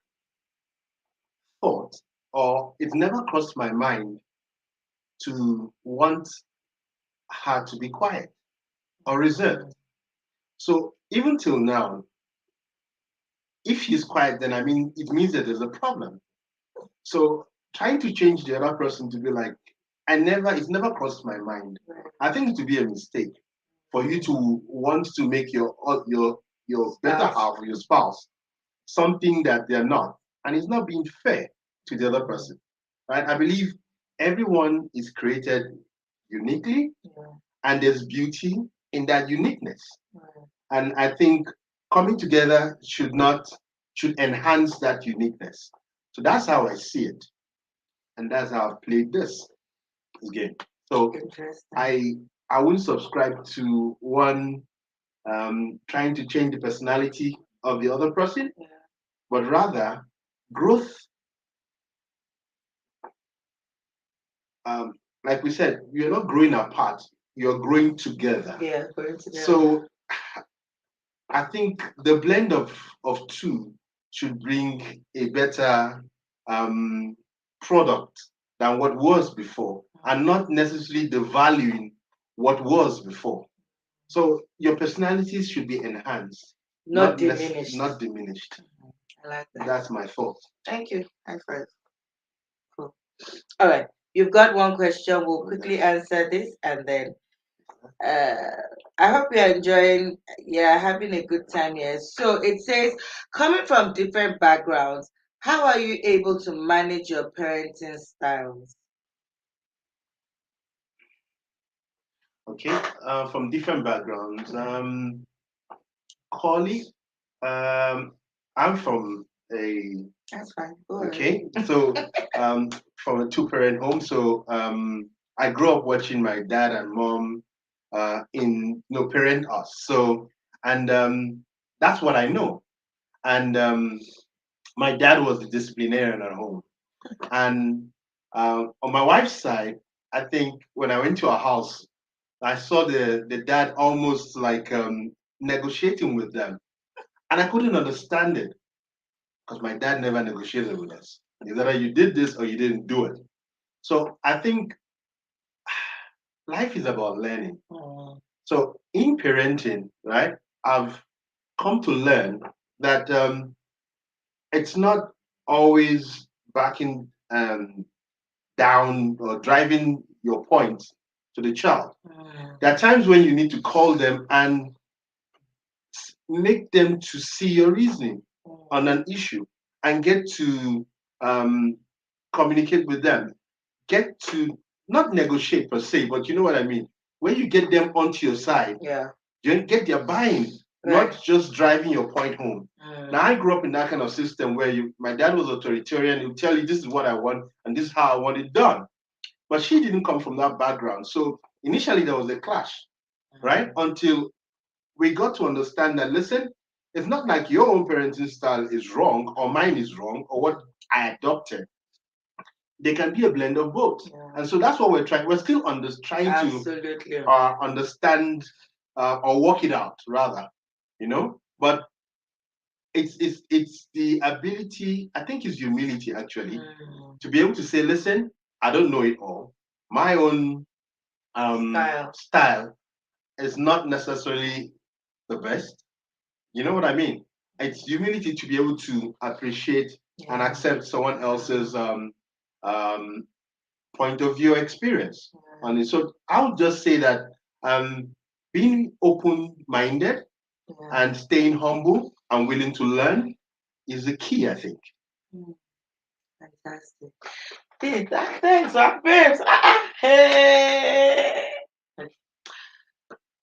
Speaker 3: thought, or it never crossed my mind to want her to be quiet or reserved. So even till now, if she's quiet, then I mean, it means that there's a problem. So trying to change the other person to be like, it's never crossed my mind. I think it would be a mistake for you to want to make your better half or your spouse something that they're not, and it's not being fair to the other person, right? I believe everyone is created uniquely,
Speaker 1: Yeah.
Speaker 3: and there's beauty in that uniqueness.
Speaker 1: Right.
Speaker 3: And I think coming together should enhance that uniqueness. So that's how I see it, and that's how I've played this game. So
Speaker 1: Interesting.
Speaker 3: I wouldn't subscribe to one trying to change the personality of the other person,
Speaker 1: Yeah.
Speaker 3: but rather growth. Um, like we said, you're not growing apart; you're growing together.
Speaker 1: Yeah, going together.
Speaker 3: So I think the blend of two should bring a better um, product than what was before, and not necessarily devaluing what was before. So your personalities should be enhanced,
Speaker 1: Not diminished.
Speaker 3: not diminished.
Speaker 1: I like that.
Speaker 3: That's my thought.
Speaker 1: Thank you. High five. Cool. All right. You've got one question. We'll quickly answer this and then uh I hope you're enjoying, yeah, having a good time here. So it says, coming from different backgrounds, how are you able to manage your parenting styles?
Speaker 3: Okay, from different backgrounds. Holly, um, I'm from a
Speaker 1: That's fine. Go ahead.
Speaker 3: okay, so from a two-parent home. So I grew up watching my dad and mom parent us. So and that's what I know. And my dad was the disciplinarian at home. And on my wife's side, I think when I went to her house, I saw the dad almost like negotiating with them, and I couldn't understand it because my dad never negotiated with us. Either you did this or you didn't do it. So I think life is about learning.
Speaker 1: Mm.
Speaker 3: So in parenting, right, I've come to learn that it's not always backing down or driving your point to the child.
Speaker 1: Mm.
Speaker 3: There are times when you need to call them and make them to see your reasoning on an issue and get to um, communicate with them, get to not negotiate per se, but you know what I mean. When you get them onto your side,
Speaker 1: Yeah.
Speaker 3: you get their buy-in,
Speaker 1: Right.
Speaker 3: not just driving your point home. Now
Speaker 1: Mm.
Speaker 3: I grew up in that kind of system where my dad was authoritarian. He'll tell you this is what I want and this is how I want it done. But she didn't come from that background, so initially there was a clash, right? Until we got to understand that listen, it's not like your own parenting style is wrong or mine is wrong or what I adopted. There can be a blend of both.
Speaker 1: Yeah.
Speaker 3: And so that's what we're trying. We're still trying to
Speaker 1: Absolutely.
Speaker 3: understand or work it out, rather, you know. But it's the ability. I think it's humility actually to be able to say, listen, I don't know it all. My own style is not necessarily the best. You know what I mean? It's humility to be able to appreciate and
Speaker 1: Yeah.
Speaker 3: accept someone else's um, point of view or experience on it. So I would just say that being open minded
Speaker 1: Yeah.
Speaker 3: and staying humble and willing to learn is the key, I think.
Speaker 1: Mm. Fantastic. Hey, thanks, my babes. Hey.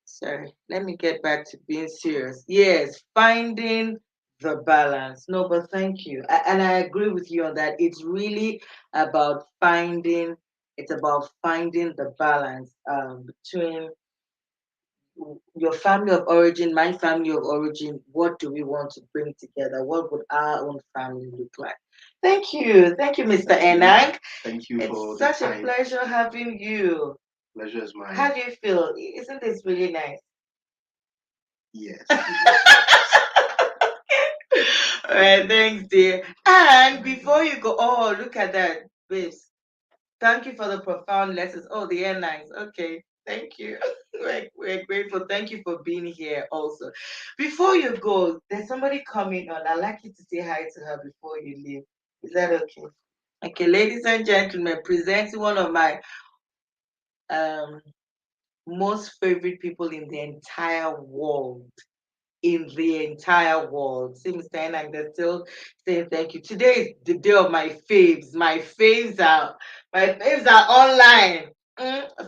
Speaker 1: Sorry, let me get back to being serious. Yes, finding the balance. No, but thank you. And I agree with you on that. It's really about finding, it's about finding the balance between your family of origin, my family of origin. What do we want to bring together? What would our own family look like? Thank you. Thank you, Mr.
Speaker 3: Thank you.
Speaker 1: Enang.
Speaker 3: Thank you
Speaker 1: It's
Speaker 3: for the
Speaker 1: such a
Speaker 3: time.
Speaker 1: pleasure having you.
Speaker 3: Pleasure is mine.
Speaker 1: How do you feel? Isn't this really nice?
Speaker 3: Yes.
Speaker 1: All right, thanks, dear. And before you go, oh, look at that, babes. Thank you for the profound lessons. Oh, the airlines. Okay, thank you. We're grateful. Thank you for being here also. Before you go, there's somebody coming on. I'd like you to say hi to her before you leave. Is that okay? Okay, ladies and gentlemen, presenting one of my um most favorite people in the entire world. In the entire world. See, Mr. Enang, they're still saying thank you. Today is the day of my faves. My faves are online.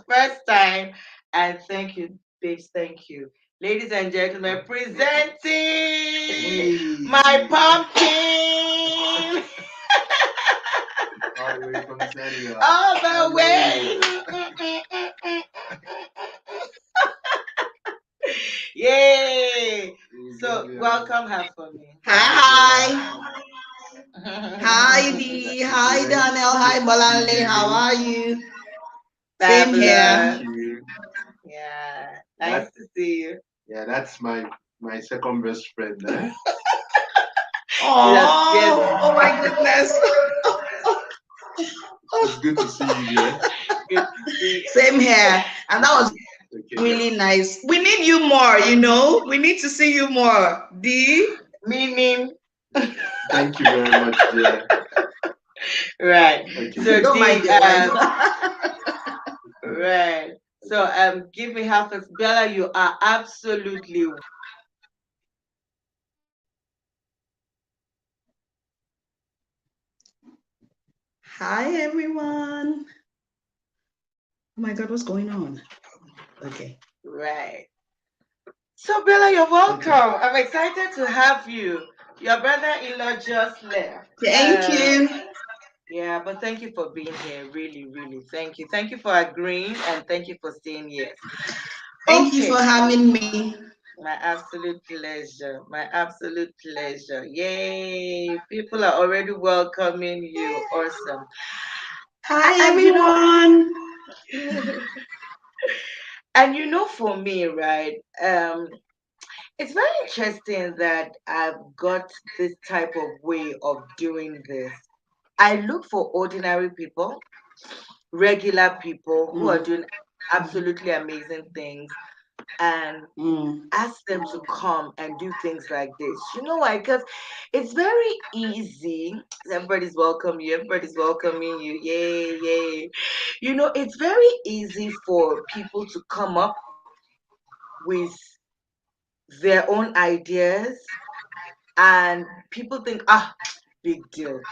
Speaker 1: First time. And thank you, babes. Thank you. Ladies and gentlemen, presenting my pumpkin.
Speaker 3: All the way from Senegal.
Speaker 1: All the way. Yay! So welcome her for me.
Speaker 4: Hi. Hi,
Speaker 3: That's
Speaker 4: Dee.
Speaker 3: the
Speaker 4: Hi,
Speaker 3: feeling.
Speaker 4: Daniel.
Speaker 3: Good
Speaker 4: Hi,
Speaker 3: to see
Speaker 4: Bolanle. How
Speaker 3: you.
Speaker 4: are you? Same
Speaker 1: Fabulous.
Speaker 4: here.
Speaker 3: Thank you.
Speaker 1: Yeah.
Speaker 3: That
Speaker 1: Nice to see you.
Speaker 3: yeah, that's my second best friend. Eh?
Speaker 1: It has scared
Speaker 4: Oh,
Speaker 1: me.
Speaker 4: oh my goodness.
Speaker 3: It's good to see you there.
Speaker 1: Good to see
Speaker 4: Same here. And that was
Speaker 3: Okay.
Speaker 4: really nice. We need you more, you know. We need to see you more. Dee.
Speaker 1: you. Meaning,
Speaker 3: Thank you very much, dear.
Speaker 1: right.
Speaker 3: Okay.
Speaker 1: So
Speaker 4: Don't mind
Speaker 1: the
Speaker 4: your wife.
Speaker 1: right. So give me half a Bella, you are absolutely
Speaker 4: Hi, everyone. Oh my God, what's going on? Okay.
Speaker 1: right. So Bella, you're welcome.
Speaker 4: Okay.
Speaker 1: I'm excited to have you. Your brother-in-law just left.
Speaker 4: Thank you.
Speaker 1: Yeah, but thank you for being here. Really, really. Thank you. Thank you for agreeing and thank you for saying yes.
Speaker 4: Thank you for
Speaker 1: Okay.
Speaker 4: having me.
Speaker 1: My absolute pleasure. My absolute pleasure. Yay. People are already welcoming you. Awesome.
Speaker 4: Hi,
Speaker 1: And you know,
Speaker 4: everyone.
Speaker 1: and you know, for me, right? It's very interesting that I've got this type of way of doing this. I look for ordinary people regular people who are doing absolutely amazing things, and
Speaker 4: Mm.
Speaker 1: ask them to come and do things like this. You know why? Because it's very easy. Everybody's welcome you, everybody's welcoming you. Yay, yay. You know, it's very easy for people to come up with their own ideas, and people think, ah, big deal.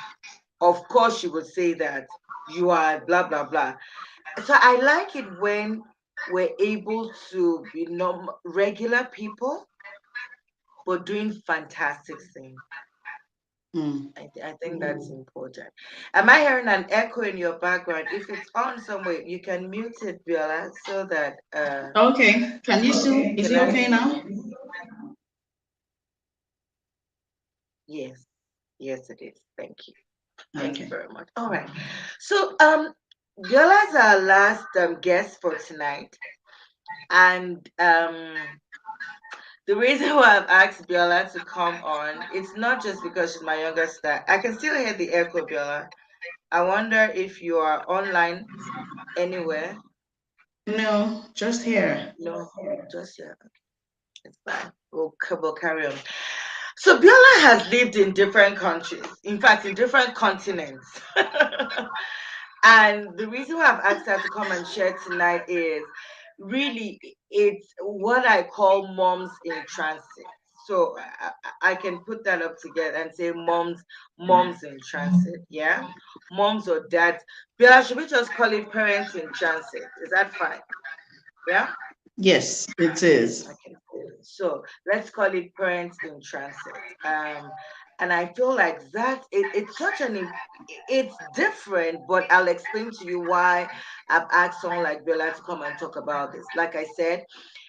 Speaker 1: Of course, you would say that you are blah, blah, blah. So I like it when we're able to be regular people, but doing fantastic things.
Speaker 4: Mm.
Speaker 1: I think that's important. Am I hearing an echo in your background? If it's on somewhere, you can mute it, Bella, so that
Speaker 4: Okay. Can you still?
Speaker 1: you
Speaker 4: Is
Speaker 1: can
Speaker 4: it okay
Speaker 1: actually.
Speaker 4: now?
Speaker 1: Yes, yes, it is. Thank you. Thank you
Speaker 4: Okay.
Speaker 1: very much. All right. So Bella's our last guest for tonight, and the reason why I've asked Bella to come on, it's not just because she's my younger sister. I can still hear the echo, Bella. I wonder if you are online anywhere.
Speaker 4: No, just here.
Speaker 1: No, just yeah, it's fine. We'll carry on. So Biola has lived in different countries, in fact, in different continents. And the reason why I've asked her to come and share tonight is really it's what I call moms in transit. So I can put that up together and say moms in transit, yeah, moms or dads. Bella, should we just call it parents in transit? Is that fine? Yeah.
Speaker 4: Yes, it is.
Speaker 1: Okay. So let's call it parents in transit. And I feel like it's such it's different, but I'll explain to you why I've asked someone like Bella to come and talk about this. Like I said,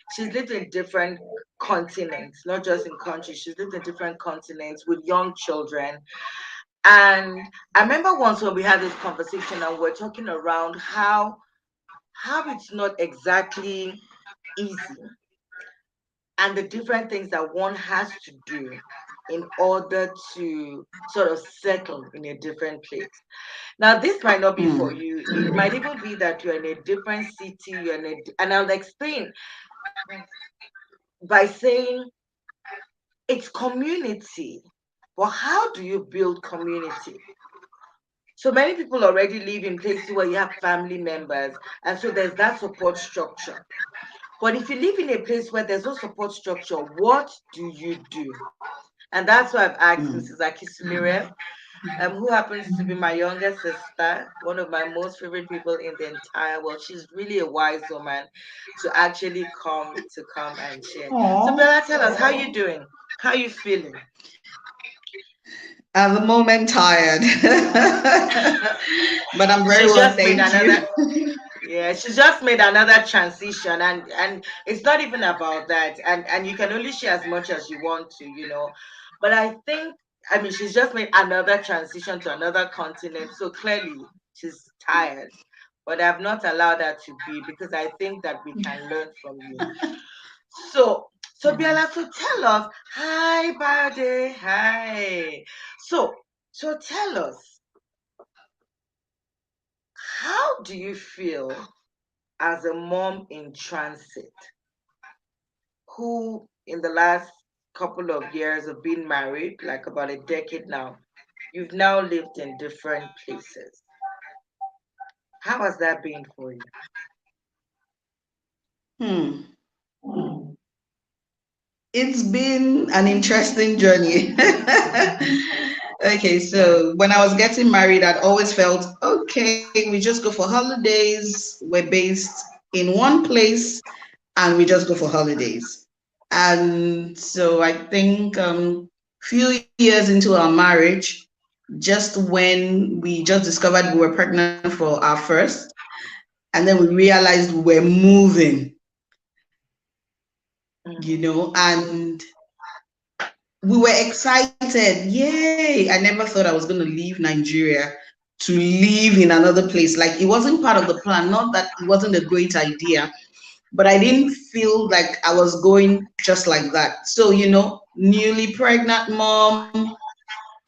Speaker 1: she's lived in different continents, not just in countries. She's lived in different continents with young children. And I remember once when we had this conversation and we're talking around how it's not exactly easy, and the different things that one has to do in order to sort of settle in a different place. Now, this might not be for
Speaker 4: Mm.
Speaker 1: you. It might even be that you're in a different city, and I'll explain by saying it's community. But how do you build community? So many people already live in places where you have family members, and so there's that support structure. But if you live in a place where there's no support structure, what do you do? And that's why I've asked
Speaker 4: Mm.
Speaker 1: Mrs. Akisumire, who happens to be my younger sister, one of my most favorite people in the entire world. She's really a wise woman to actually come and share. So
Speaker 4: Aw.
Speaker 1: Bella, tell us how you doing? How you feeling?
Speaker 4: At the moment, tired. But I'm very
Speaker 1: She's
Speaker 4: well,
Speaker 1: just made
Speaker 4: thank you.
Speaker 1: another Yeah, she's just made another transition, and it's not even about that. And you can only share as much as you want to, But I mean, she's just made another transition to another continent, so clearly she's tired. But I've not allowed her to be because I think that we can learn from you. So Bella, so tell us, hi, Bade, hi. So tell us, how do you feel as a mom in transit who, in the last couple of years of being married, like about a decade now, you've now lived in different places? How has that been for you?
Speaker 4: Hmm. It's been an interesting journey. Okay, so when I was getting married, I'd always felt okay, we just go for holidays. We're based in one place and we just go for holidays. And so I think few years into our marriage, just when we just discovered we were pregnant for our first, and then we realized we were moving,
Speaker 1: Mm-hmm.
Speaker 4: and we were excited. Yay! I never thought I was going to leave Nigeria to live in another place. Like it wasn't part of the plan, not that it wasn't a great idea, but I didn't feel like I was going just like that. So, newly pregnant mom,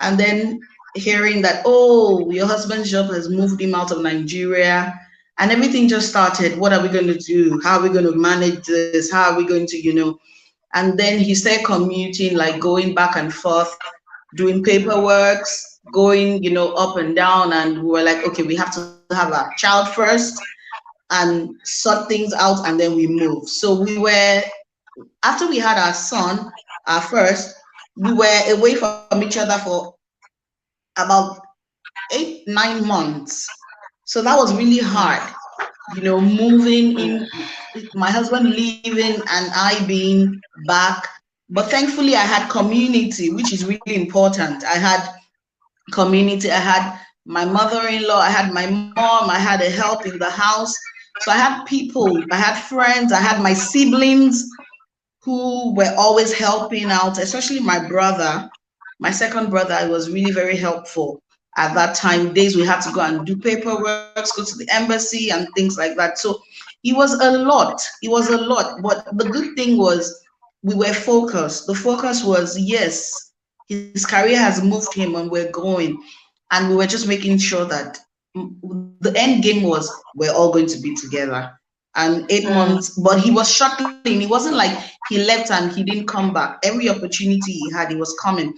Speaker 4: and then hearing that, oh, your husband's job has moved him out of Nigeria. And everything just started. What are we going to do? How are we going to manage this? How are we going to, And then he started commuting, like going back and forth, doing paperwork, going, up and down. And we were like, okay, we have to have a child first and sort things out, and then we move. So we were, after we had our son, our first, we were away from each other for about 8, 9 months. So that was really hard, moving in, my husband leaving and I being back. But thankfully, I had community, which is really important. I had community. I had my mother-in-law, I had my mom, I had a help in the house. So I had people, I had friends, I had my siblings who were always helping out, especially my brother, my second brother. I was really very helpful at that time. Days we had to go and do paperwork, go to the embassy and things like that. So it was a lot. It was a lot. But the good thing was we were focused. The focus was, yes, his career has moved him and we're going. And we were just making sure that the end game was we're all going to be together. And 8 months,
Speaker 1: Mm,
Speaker 4: but he was shuttling. It wasn't like he left and he didn't come back. Every opportunity he had, he was coming.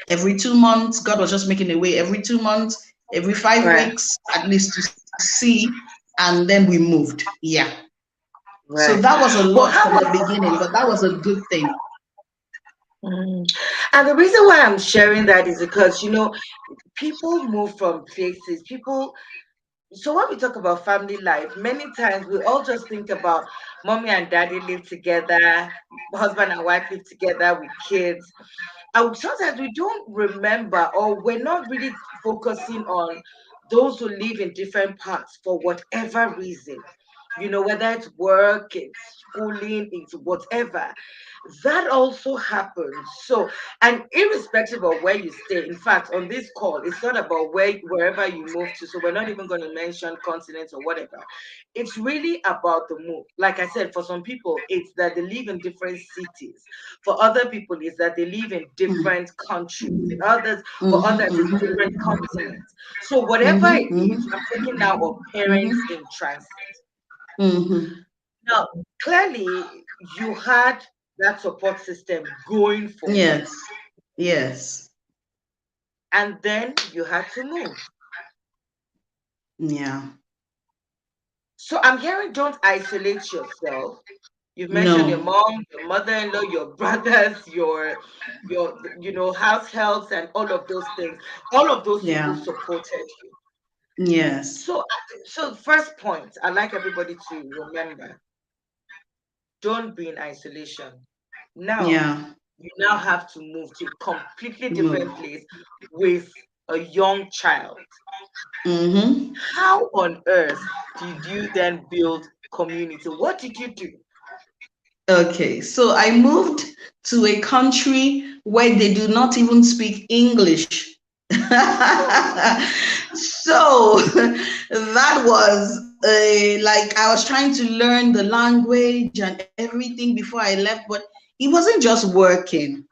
Speaker 4: Every 2 months, God was just making a way. Every 2 months, every five
Speaker 1: right,
Speaker 4: weeks, at least to see, and then we moved. Yeah. So that
Speaker 1: right.
Speaker 4: was a lot
Speaker 1: Well,
Speaker 4: from
Speaker 1: how
Speaker 4: the
Speaker 1: about
Speaker 4: beginning, but that was a good thing.
Speaker 1: Mm. And the reason why I'm sharing that is because, people move from places. So when we talk about family life, many times we all just think about mommy and daddy live together, husband and wife live together with kids. And sometimes we don't remember, or we're not really focusing on those who live in different parts for whatever reason. Whether it's work, it's schooling, it's whatever. That also happens. So, and irrespective of where you stay, in fact, on this call, it's not about wherever you move to. So we're not even going to mention continents or whatever. It's really about the move. Like I said, for some people, it's that they live in different cities. For other people, it's that they live in different countries. In others, for
Speaker 4: Mm-hmm,
Speaker 1: others, it's
Speaker 4: mm-hmm,
Speaker 1: different continents. So whatever
Speaker 4: mm-hmm,
Speaker 1: it is, I'm talking now of
Speaker 4: mm-hmm,
Speaker 1: parents in transit.
Speaker 4: mm-hmm.
Speaker 1: Now, clearly, you had that support system going for you,
Speaker 4: Yes, yes,
Speaker 1: and then you had to move.
Speaker 4: yeah.
Speaker 1: So I'm hearing don't isolate yourself. You've mentioned your
Speaker 4: No,
Speaker 1: mom, your mother-in-law, your brothers, your house helps and all of those things. All of those people
Speaker 4: yeah,
Speaker 1: supported you.
Speaker 4: yes,
Speaker 1: So first point, I'd like everybody to remember, don't be in isolation. Now,
Speaker 4: yeah.
Speaker 1: you now have to move to a completely
Speaker 4: Move.
Speaker 1: different place with a young child.
Speaker 4: Mm-hmm.
Speaker 1: How on earth did you then build community? What did you do?
Speaker 4: Okay, so I moved to a country where they do not even speak English. So that was like I was trying to learn the language and everything before I left, but it wasn't just working.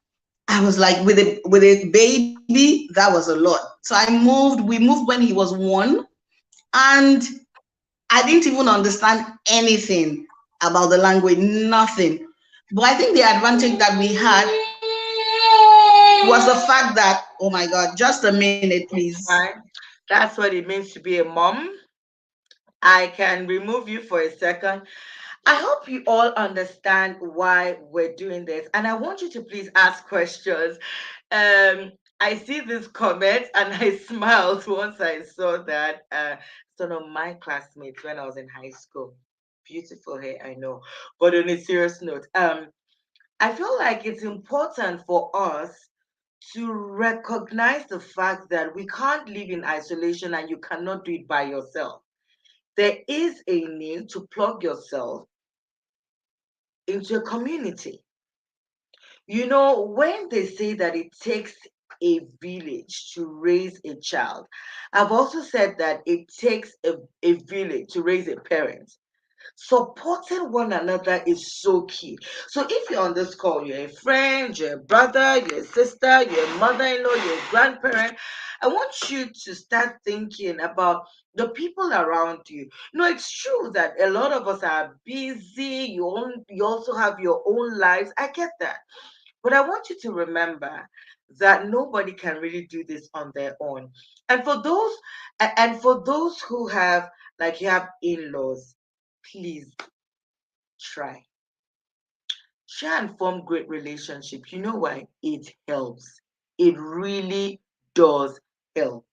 Speaker 4: I was like with a baby, that was a lot. So we moved when he was 1, and I didn't even understand anything about the language, nothing. But I think the advantage that we had was the fact that, oh my God, just a minute,
Speaker 1: It's
Speaker 4: please.
Speaker 1: fine. That's what it means to be a mom. I can remove you for a second. I hope you all understand why we're doing this. And I want you to please ask questions. I see this comment and I smiled once I saw that. Some of my classmates when I was in high school. Beautiful hair, I know. But on a serious note, I feel like it's important for us to recognize the fact that we can't live in isolation and you cannot do it by yourself. There is a need to plug yourself into a community. When they say that it takes a village to raise a child, I've also said that it takes a village to raise a parent. Supporting one another is so key. So if you're on this call, you're a friend, you're a brother, you're a sister, you're a mother-in-law, you're a grandparent, I want you to start thinking about the people around you. No, it's true that a lot of us are busy. You also have your own lives. I get that. But I want you to remember that nobody can really do this on their own. And for those and for those who have, like, you have in-laws, please try. Try and form great relationships. You know why? It helps. It really does help.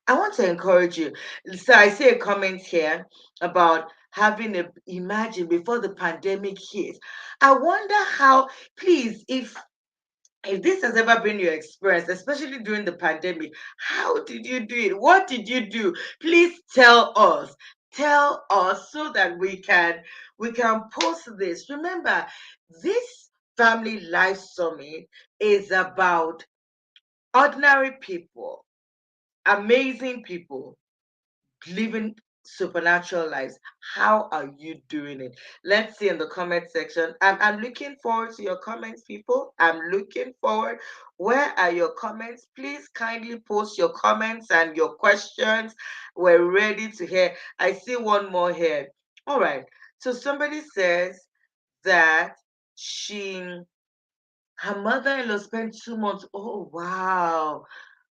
Speaker 1: I want to encourage you. So I see a comment here about having a imagine before the pandemic hit. I wonder how, please, if this has ever been your experience, especially during the pandemic, how did you do it? What did you do? Please tell us. Tell us so that we can post this. Remember, this Family Life Summit is about ordinary people, amazing people living supernatural lives. How are you doing it? Let's see in the comment section. I'm looking forward to your comments, people. I'm looking forward. Where are your comments? Please kindly post your comments and your questions. We're ready to hear. I see one more here. All right. So somebody says that she her mother-in-law spent 2 months. Oh wow.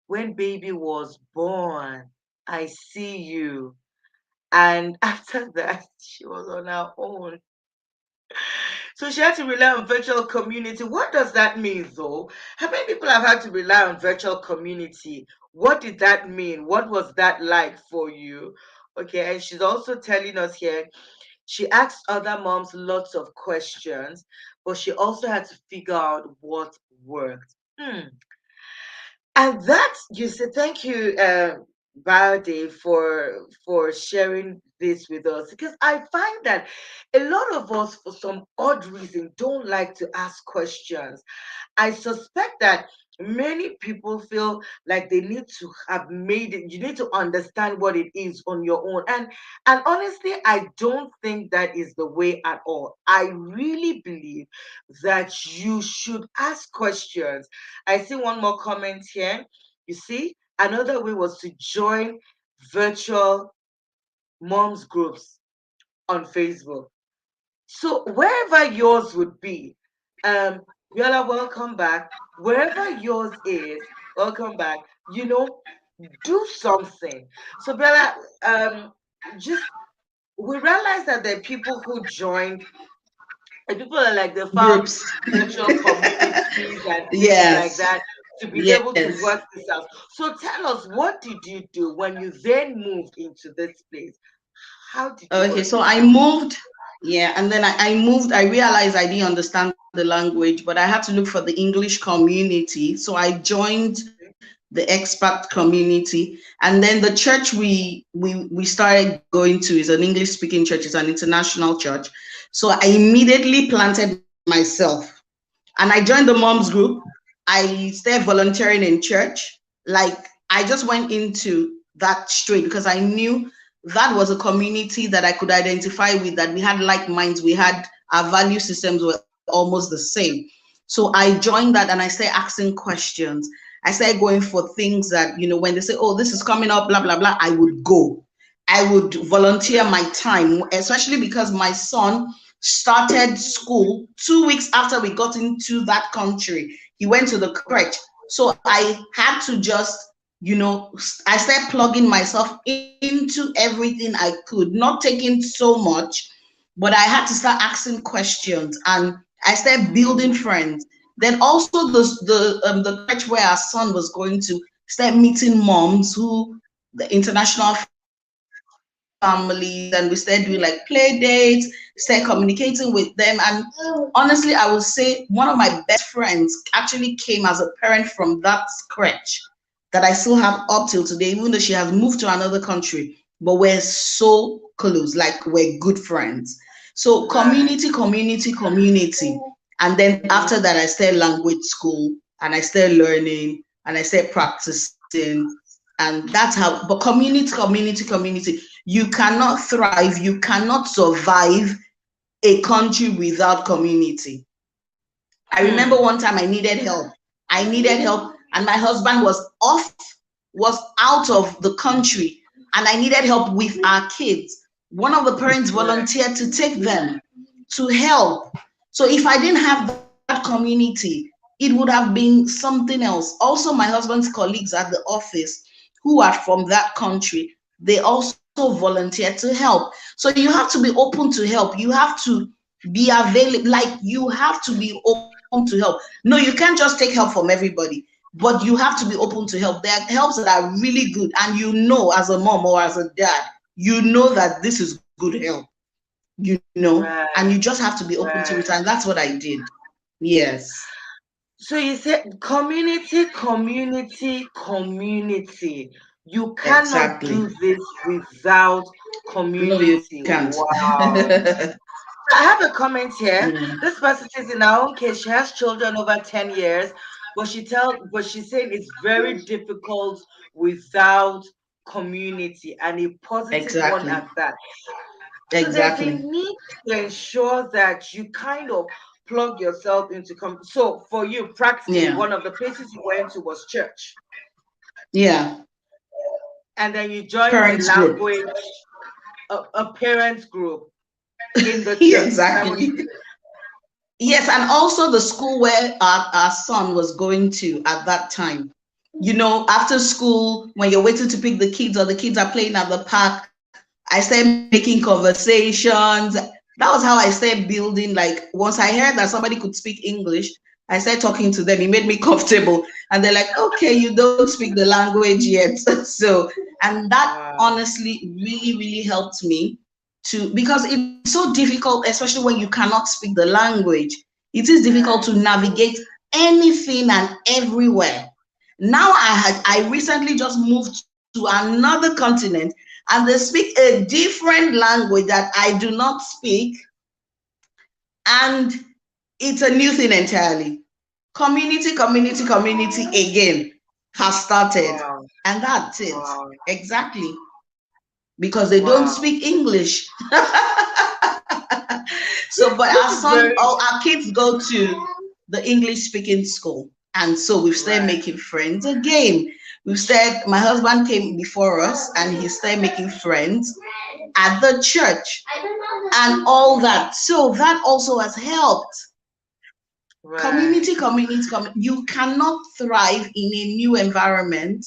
Speaker 1: When baby was born. I see you. And after that, she was on her own. So she had to rely on virtual community. What does that mean, though? How many people have had to rely on virtual community? What did that mean? What was that like for you? Okay, and she's also telling us here she asked other moms lots of questions, but she also had to figure out what worked. And that, you say, thank you, Bade, for sharing this with us, because I find that a lot of us, for some odd reason, don't like to ask questions. I suspect that many people feel like they need to have made it. You need to understand what it is on your own. And honestly, I don't think that is the way at all. I really believe that you should ask questions. I see one more comment here. You see, another way was to join virtual moms groups on Facebook. So wherever yours would be, um, Bella, welcome back. Wherever yours is, welcome back. Do something. So Bella, just we realized that there are people who joined, and people are like they found
Speaker 4: Groups.
Speaker 1: virtual communities and things like
Speaker 4: Yes.
Speaker 1: that to be able to
Speaker 4: Yes.
Speaker 1: work this out. So tell us, what did you do when you then moved into this place? How did you
Speaker 4: Okay,
Speaker 1: work
Speaker 4: so
Speaker 1: this
Speaker 4: I
Speaker 1: out?
Speaker 4: moved, yeah, and then I moved. I realized I didn't understand the language, but I had to look for the English community. So I joined the expat community, and then the church we started going to is an English speaking church. It's an international church. So I immediately planted myself, and I joined the moms group. I started volunteering in church. Like, I just went into that straight because I knew that was a community that I could identify with, that we had like minds, we had our value systems were almost the same. So I joined that and I started asking questions. I started going for things that, when they say, oh, this is coming up, blah, blah, blah, I would go. I would volunteer my time, especially because my son started school 2 weeks after we got into that country. He went to the crèche. So I had to just, I started plugging myself into everything I could, not taking so much, but I had to start asking questions, and I started building friends. Then also the crèche where our son was going to, start meeting moms who, the international families, and we started doing like play dates, started communicating with them. And honestly, I would say one of my best friends actually came as a parent from that crèche that I still have up till today, even though she has moved to another country. But we're so close, like we're good friends. So
Speaker 1: Right.
Speaker 4: community. And then after that, I started language school, and I started learning, and I started practicing. And that's how, but community. You cannot thrive, you cannot survive a country without community. I remember
Speaker 1: Hmm.
Speaker 4: one time I needed help. And my husband was out of the country, and I needed help with our kids. One of the parents
Speaker 1: Right.
Speaker 4: volunteered to take them to help. So if I didn't have that community, it would have been something else. Also, my husband's colleagues at the office who are from that country, they also volunteered to help. So you have to be open to help. You have to be available, like you have to be open to help. No, you can't just take help from everybody, but you have to be open to help. There are helps that are really good, and you know, as a mom or as a dad, you know that this is good help, and you just
Speaker 1: Right.
Speaker 4: have to be open to it. And
Speaker 1: Right.
Speaker 4: that's what I did. Yes,
Speaker 1: So you said community, community, community. You cannot
Speaker 4: exactly.
Speaker 1: do this without
Speaker 4: No, you
Speaker 1: community.
Speaker 4: can't.
Speaker 1: Wow. I have a comment here.
Speaker 4: Mm,
Speaker 1: This person says in her own case, she has children over 10 years, but she's saying it's very difficult without community, and a positive one
Speaker 4: exactly.
Speaker 1: at that. So there's a
Speaker 4: Exactly.
Speaker 1: need to ensure that you kind of plug yourself into so for you, practically,
Speaker 4: Yeah.
Speaker 1: one of the places you went to was church,
Speaker 4: Yeah.
Speaker 1: and then you joined a
Speaker 4: Parents group.
Speaker 1: language, a parents group in the
Speaker 4: Yeah,
Speaker 1: church. Is that what
Speaker 4: exactly.
Speaker 1: you
Speaker 4: Yes, and also the school where our son was going to at that time. After school, when you're waiting to pick the kids or the kids are playing at the park, I started making conversations. That was how I started building. Like, once I heard that somebody could speak English, I started talking to them. It made me comfortable. And they're like, okay, you don't speak the language yet. So, and that
Speaker 1: Wow.
Speaker 4: honestly really, really helped me because it's so difficult, especially when you cannot speak the language. It is difficult to
Speaker 1: Right.
Speaker 4: navigate anything and everywhere. Now I recently just moved to another continent, and they speak a different language that I do not speak, and it's a new thing entirely. Community, community, community again has started,
Speaker 1: Wow.
Speaker 4: and that's it.
Speaker 1: Wow.
Speaker 4: Exactly. Because they don't
Speaker 1: Wow.
Speaker 4: speak English. So, but
Speaker 1: This
Speaker 4: our
Speaker 1: is
Speaker 4: son,
Speaker 1: very
Speaker 4: all our kids go to the English speaking school. And so we've started
Speaker 1: right.
Speaker 4: making friends again. My husband came before us and he started making friends at the church and all that. So that also has helped.
Speaker 1: Right.
Speaker 4: Community, community, community. You cannot thrive in a new environment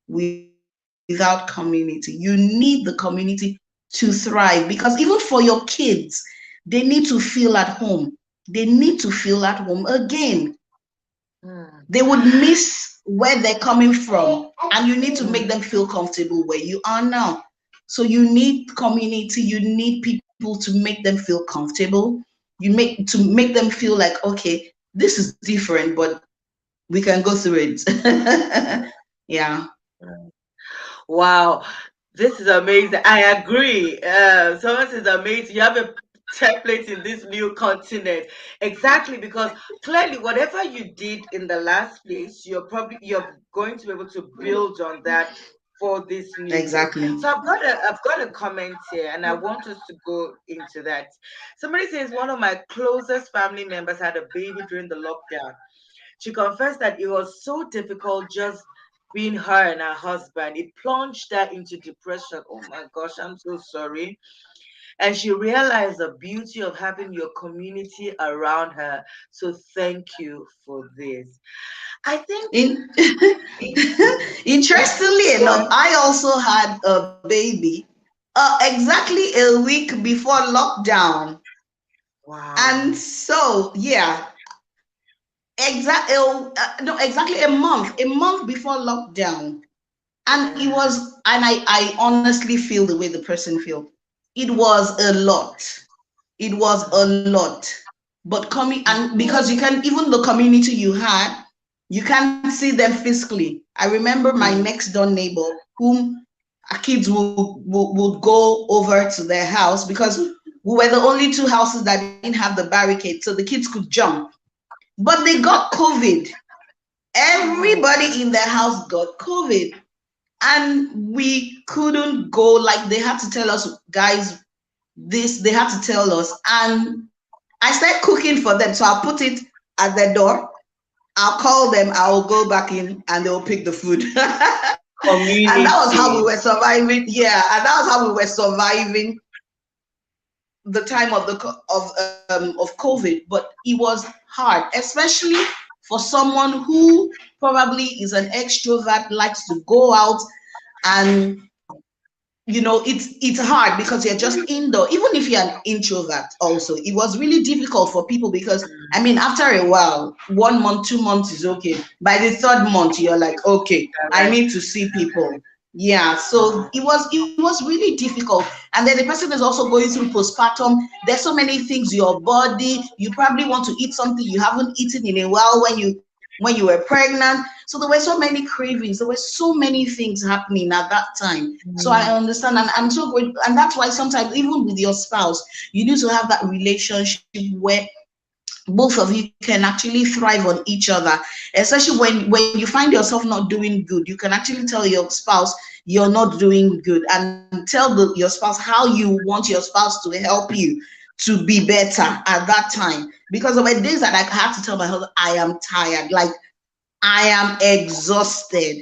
Speaker 4: without community. You need the community to thrive, because even for your kids, they need to feel at home. They need to feel at home again.
Speaker 1: Hmm.
Speaker 4: They would miss where they're coming from, and you need to make
Speaker 1: Hmm.
Speaker 4: them feel comfortable where you are now. So you need community, you need people to make them feel comfortable. You make them feel like, okay, this is different, but we can go through it. Yeah.
Speaker 1: Wow, this is amazing. I agree. Someone says amazing. You have a template in this new continent. Exactly, because clearly whatever you did in the last place, you're going to be able to build on that for this new place.
Speaker 4: Exactly.
Speaker 1: So I've got a comment here, and I want us to go into that. Somebody says one of my closest family members had a baby during the lockdown. She confessed that it was so difficult just being her and her husband. It plunged her into depression. Oh my gosh, I'm so sorry. And she realized the beauty of having your community around her. So thank you for this. I think
Speaker 4: In,
Speaker 1: it's
Speaker 4: interestingly enough,
Speaker 1: good.
Speaker 4: I also had a baby exactly a week before lockdown. And
Speaker 1: Wow.
Speaker 4: so, yeah, no, exactly a month before lockdown. And it
Speaker 1: Yeah.
Speaker 4: was, and I honestly feel the way the person feel. It was a lot. It was a
Speaker 1: Mhm,
Speaker 4: lot. But coming, and
Speaker 1: mhm,
Speaker 4: because you can, even the community you had, you can't see them physically. I remember my
Speaker 1: mhm,
Speaker 4: next door neighbor, whom our kids would go over to their house, because we were the only two houses that didn't have the barricade, so the kids could jump. But they got COVID.
Speaker 1: mhm.
Speaker 4: Everybody in their house got COVID. and we couldn't go. Like they had to tell us, guys, this, they had to tell us. And I started cooking for them. So I'll put it at the door. I'll call them. I'll go back in and they'll pick the food. And that was how we
Speaker 1: Community.
Speaker 4: were surviving. Yeah. And that was how we were surviving the time of of COVID. But it was hard, especially for someone who probably is an extrovert, likes to go out, and it's hard because you're just indoor. Even if you're an introvert also, it was really difficult for people because I mean, after a while, 1 month, 2 months is okay. By the third month, you're like, okay, I
Speaker 1: Correct.
Speaker 4: need to see people. Yeah, so it was really difficult. And then the person is also going through postpartum. There's so many things, your body, you probably want to eat something you haven't eaten in a while when you were pregnant. So there were so many cravings, there were so many things happening at that time. So I
Speaker 1: Mm.
Speaker 4: understand, and I'm so grateful. And that's why sometimes, even with your spouse, you need to have that relationship where both of you can actually thrive on each other, especially when you find yourself not doing good. You can actually tell your spouse you're not doing good, and tell your spouse how you want your spouse to help you to be better at that time. Because there were days that I had to tell my husband, I am tired, like I am exhausted.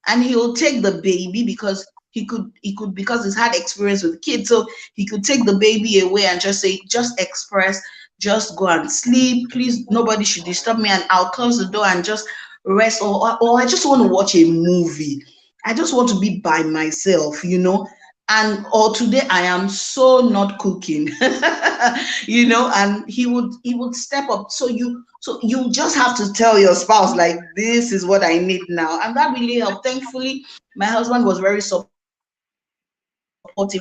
Speaker 4: And he'll take the baby because he could because he's had experience with kids. So he could take the baby away and just say, just express, just go and sleep. Please, nobody should disturb me. And I'll close the door and just rest. Or I just want to watch a movie. I just want to be by myself. And or today I am so not cooking. And he would step up. So you just have to tell your spouse, like, this is what I need now. And that really helped. Thankfully, my husband was very supportive.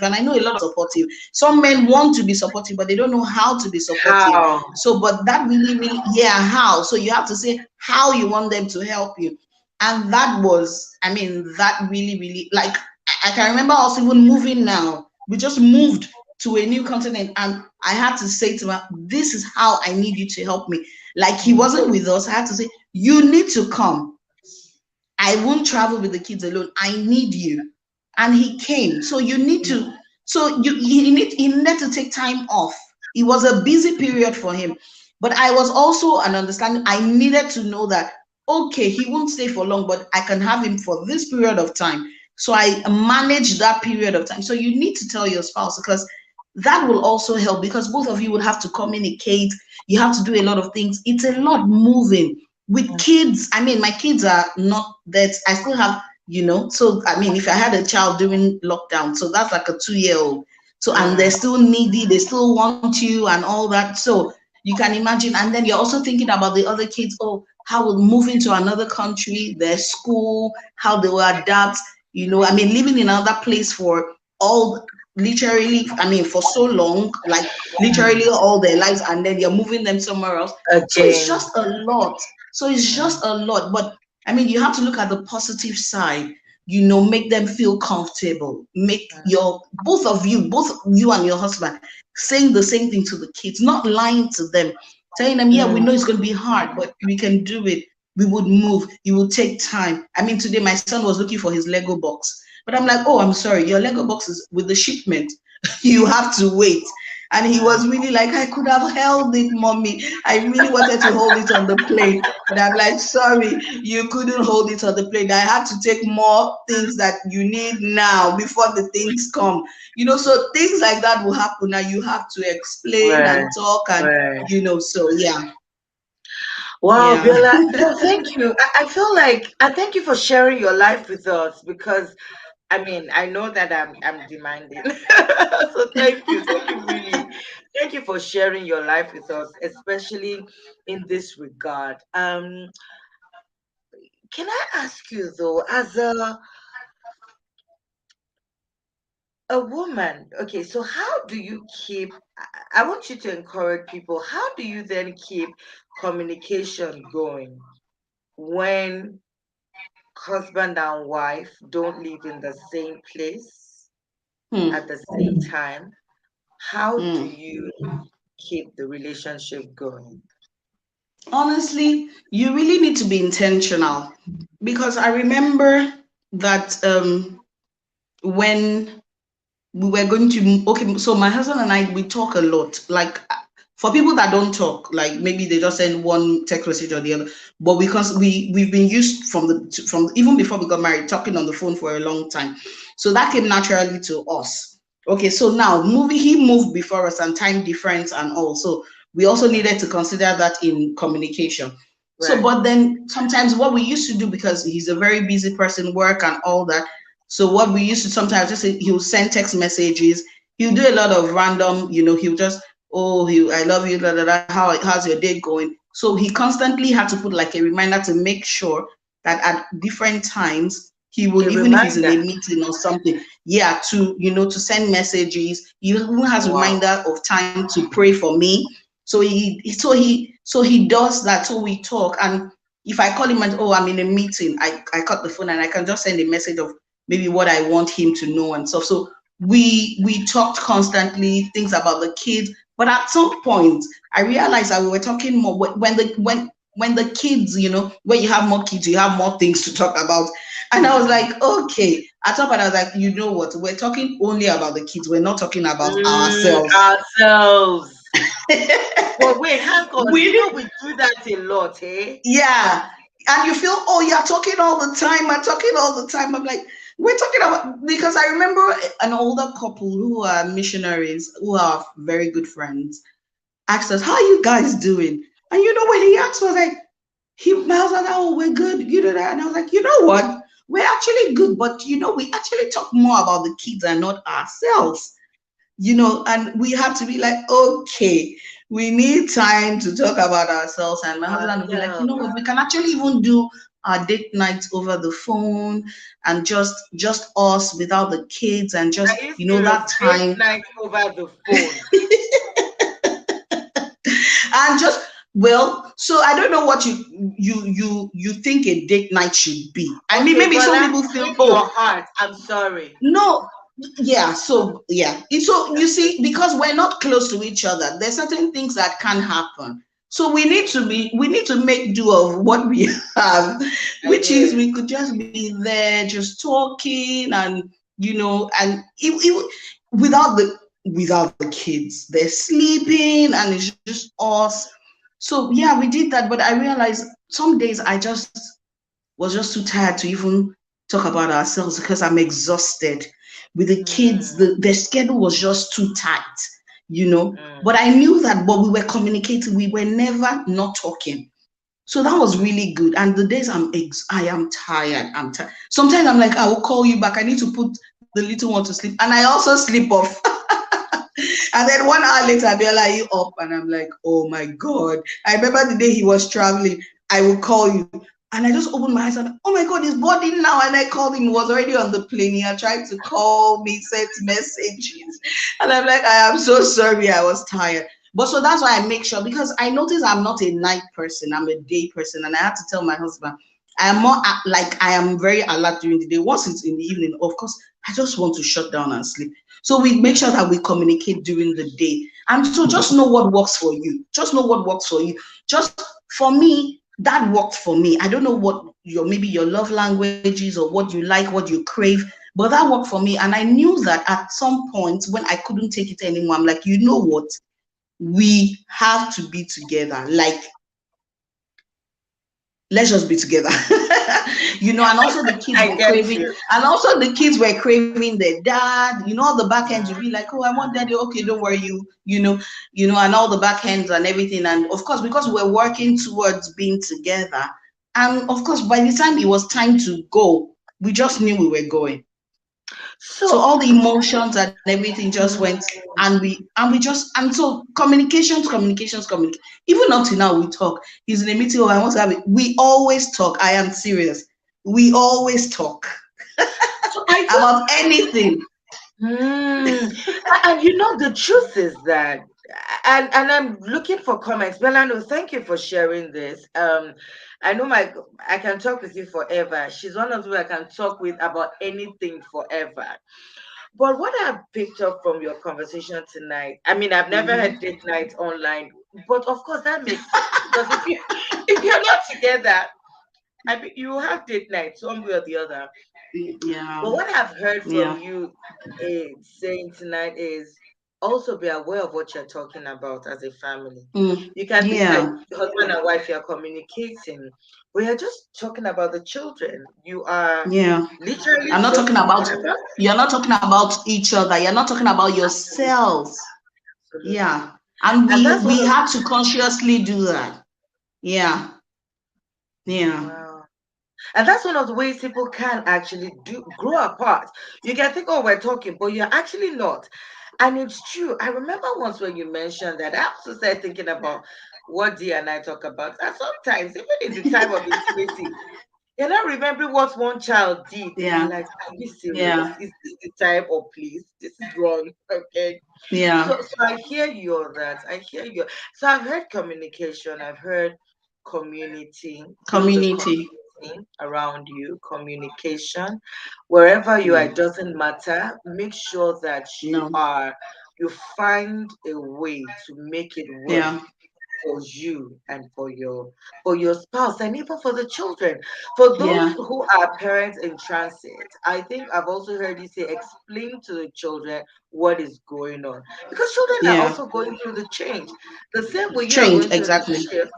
Speaker 4: And I know a lot of men are supportive. Some men want to be supportive, but they don't know how to be supportive. So, but that
Speaker 1: How?
Speaker 4: really, yeah, how? So you have to say how you want them to help you. And that was, I mean, that really, like, I can remember us even moving now. We just moved to a new continent, and I had to say to him, this is how I need you to help me. Like, he
Speaker 1: Mm.
Speaker 4: wasn't with us. I had to say, you need to come. I won't travel with the kids alone. I need you. And he came. So you need to, so you he needed to take time off. It was a busy period for him. But I was also an understanding. I needed to know that, okay, he won't stay for long, but I can have him for this period of time. So I managed that period of time. So you need to tell your spouse, because that will also help, because both of you would have to communicate. You have to do a lot of things. It's a lot moving with kids. I mean, my kids are not that, I still have, so I mean, if I had a child during lockdown, so that's like a 2-year-old. So, and they're
Speaker 1: Mm.
Speaker 4: still needy, they still want you and all that. So you can imagine. And then you're also thinking about the other kids. Oh, how will moving to another country, their school, how they will adapt. I mean, living in another place for all, literally, I mean, for so long, like literally all their lives, and then you're moving them somewhere else. So it's
Speaker 1: Again.
Speaker 4: just a lot. So it's
Speaker 1: Mm.
Speaker 4: just a lot. But I mean, you have to look at the positive side. Make them feel comfortable. Make your both you and your husband saying the same thing to the kids, not lying to them, telling them, yeah, we
Speaker 1: Mm.
Speaker 4: know it's going to be hard, but we can do it. We would move. It will take time. I mean, today my son was looking for his Lego box, but I'm like, oh, I'm sorry, your Lego box is with the shipment. You have to wait. And he was really like, I could have held it, mommy. I really wanted to hold it on the plane. But I'm like, sorry, you couldn't hold it on the plane. I had to take more things that you need now before the things come. So things like that will happen, and you have to explain
Speaker 1: Right.
Speaker 4: and talk, and
Speaker 1: Right.
Speaker 4: so yeah.
Speaker 1: Wow,
Speaker 4: Yeah.
Speaker 1: Bella. No, thank you. I feel like I thank you for sharing your life with us, because I mean, I know that I'm demanding. So thank you. Thank you really. Thank you for sharing your life with us, especially in this regard. Can I ask you though, as a woman, okay, so how do you keep I want you to encourage people. How do you then keep communication going when husband and wife don't live in the same place
Speaker 4: Hmm.
Speaker 1: at the same time? How do
Speaker 4: Hmm.
Speaker 1: you keep the relationship going?
Speaker 4: Honestly, you really need to be intentional, because I remember. that when we were going to, okay, so my husband and I, we talk a lot. Like for people that don't talk, like maybe they just send one text message or the other. But because we've been used from even before we got married, talking on the phone for a long time, so that came naturally to us. Okay, so now moving, he moved before us, and time difference and all. So we also needed to consider that in communication. So,
Speaker 1: Right.
Speaker 4: but then sometimes what we used to do, because he's a very busy person, work and all that. So what we used to sometimes just say, he'll send text messages. He'll do a lot of random, he'll just, oh, I love you, da, da, da, how's your day going? So he constantly had to put like a reminder to make sure that at different times he would,
Speaker 1: A
Speaker 4: even if he's in a
Speaker 1: reminder.
Speaker 4: meeting or something, yeah, to send messages. He even has a
Speaker 1: Wow.
Speaker 4: reminder of time to pray for me. So he does that. So we talk, and if I call him and, oh, I'm in a meeting, I cut the phone and I can just send a message of maybe what I want him to know and stuff. So we talked constantly, things about the kids. But at some point, I realized that we were talking more when the kids, when you have more kids, you have more things to talk about. And I was like, okay. At some point, I was like, you know what? We're talking only about the kids. We're not talking about ourselves.
Speaker 1: Ourselves. But wait, hang on. You
Speaker 4: we
Speaker 1: know we do that a lot, eh?
Speaker 4: Yeah. And you feel, oh, you're talking all the time. I'm talking all the time. I'm like, we're talking about, because I remember an older couple who are missionaries, who are very good friends, asked us, how are you guys doing? And when he asked was like, my husband, oh, we're good, that. And I was like, you know what? We're actually good, but we actually talk more about the kids and not ourselves. And we have to be like, okay, we need time to talk about ourselves. And my husband will be like, you know
Speaker 1: Ourselves.
Speaker 4: what, we can actually even do our date nights over the phone, and just us without the kids, and just,
Speaker 1: Are you serious?
Speaker 4: that
Speaker 1: Date
Speaker 4: time.
Speaker 1: night over the phone.
Speaker 4: And just, well, so I don't know what you think a date night should be. I mean,
Speaker 1: Okay,
Speaker 4: maybe some
Speaker 1: Bola,
Speaker 4: people feel,
Speaker 1: with your
Speaker 4: oh,
Speaker 1: heart. I'm sorry.
Speaker 4: no, yeah, so yeah. So you see, because we're not close to each other, there's certain things that can happen. So we need to make do of what we have,
Speaker 1: I
Speaker 4: which is
Speaker 1: hear.
Speaker 4: we could just be there, just talking, and and without the kids, they're sleeping, and it's just us. So yeah, we did that, but I realized some days I just was just too tired to even talk about ourselves, because I'm exhausted with the kids.
Speaker 1: Mm,
Speaker 4: The schedule was just too tight. But
Speaker 1: mm.
Speaker 4: I knew that, but we were communicating. We were never not talking. So that was really good. And the days I am tired. I'm tired. Sometimes I'm like, I will call you back. I need to put the little one to sleep. And I also sleep off. And then 1 hour later, I'll be like, you up? And I'm like, oh my God. I remember the day he was traveling, I will call you. And I just opened my eyes and, oh my God, he's boarding now. And I called him. He was already on the plane. He had tried to call me, sent messages. And I'm like, I am so sorry. I was tired. But so that's why I make sure, because I notice I'm not a night person. I'm a day person. And I had to tell my husband, I am more like, I am very alert during the day. Once it's in the evening, of course, I just want to shut down and sleep. So we make sure that we communicate during the day. And so just know what works for you. Just know what works for you. Just for me, that worked for me. I don't know what maybe your love language is, or what you like, what you crave, but that worked for me. And I knew that at some point when I couldn't take it anymore, I'm like, you know what? We have to be together. Like, let's just be together. And also the kids
Speaker 1: I
Speaker 4: were
Speaker 1: get
Speaker 4: craving,
Speaker 1: you.
Speaker 4: and also the kids were craving their dad. All the back ends, you'll be like, oh, I want daddy. Okay, don't worry, and all the back ends and everything. And of course, because we're working towards being together, and of course, by the time it was time to go, we just knew we were going. So
Speaker 1: So,
Speaker 4: all the emotions and everything just went,
Speaker 1: mm,
Speaker 4: and so communications. Even up to now, we talk. He's in a meeting, or I want to have it. We always talk. I am serious. We always talk
Speaker 1: so I just
Speaker 4: about anything.
Speaker 1: Mm. And the truth is that, and I'm looking for comments. Belano, thank you for sharing this. I know I can talk with you forever. She's one of you I can talk with about anything forever. But what I've picked up from your conversation tonight, I mean, I've never
Speaker 4: Mhm.
Speaker 1: had date night online, but of course that makes sense because if you're not together, I mean, you have date night some way or the other.
Speaker 4: Yeah,
Speaker 1: But what I've heard from
Speaker 4: yeah,
Speaker 1: you saying tonight is also be aware of what you're talking about as a family. You can be like
Speaker 4: yeah,
Speaker 1: husband and wife, you're communicating, but you're just talking about the children. You are
Speaker 4: yeah.
Speaker 1: literally
Speaker 4: I'm not talking
Speaker 1: just
Speaker 4: about,
Speaker 1: talking about
Speaker 4: you're not talking about each other. You're not talking about yourselves. Yeah.
Speaker 1: absolutely.
Speaker 4: And
Speaker 1: And that's one
Speaker 4: we
Speaker 1: of
Speaker 4: had to consciously do that. Yeah. Yeah.
Speaker 1: wow. And that's one of the ways people can actually do grow apart. You can think, oh, we're talking, but you're actually not. And it's true. I remember once when you mentioned that, I also started thinking about what Dee and I talk about. And sometimes, even in the time of intimacy, you're not remembering what one child did. And you're
Speaker 4: Yeah.
Speaker 1: like, are you serious?
Speaker 4: Yeah.
Speaker 1: Is this the time? Or please, this is wrong. Okay.
Speaker 4: Yeah.
Speaker 1: So I hear you on that. I hear you. So I've heard communication. I've heard community. Build a
Speaker 4: Community.
Speaker 1: community around you. Communication, wherever you are,
Speaker 4: Yeah.
Speaker 1: it doesn't matter. Make sure that
Speaker 4: No.
Speaker 1: you find a way to make it work
Speaker 4: Yeah.
Speaker 1: for you and for your spouse and even for the children. For those
Speaker 4: Yeah.
Speaker 1: who are parents in transit, I think I've also heard you say explain to the children what is going on. Because children are
Speaker 4: Yeah.
Speaker 1: also going through the change. The same way you are
Speaker 4: Change.
Speaker 1: going through the
Speaker 4: Exactly.
Speaker 1: shift,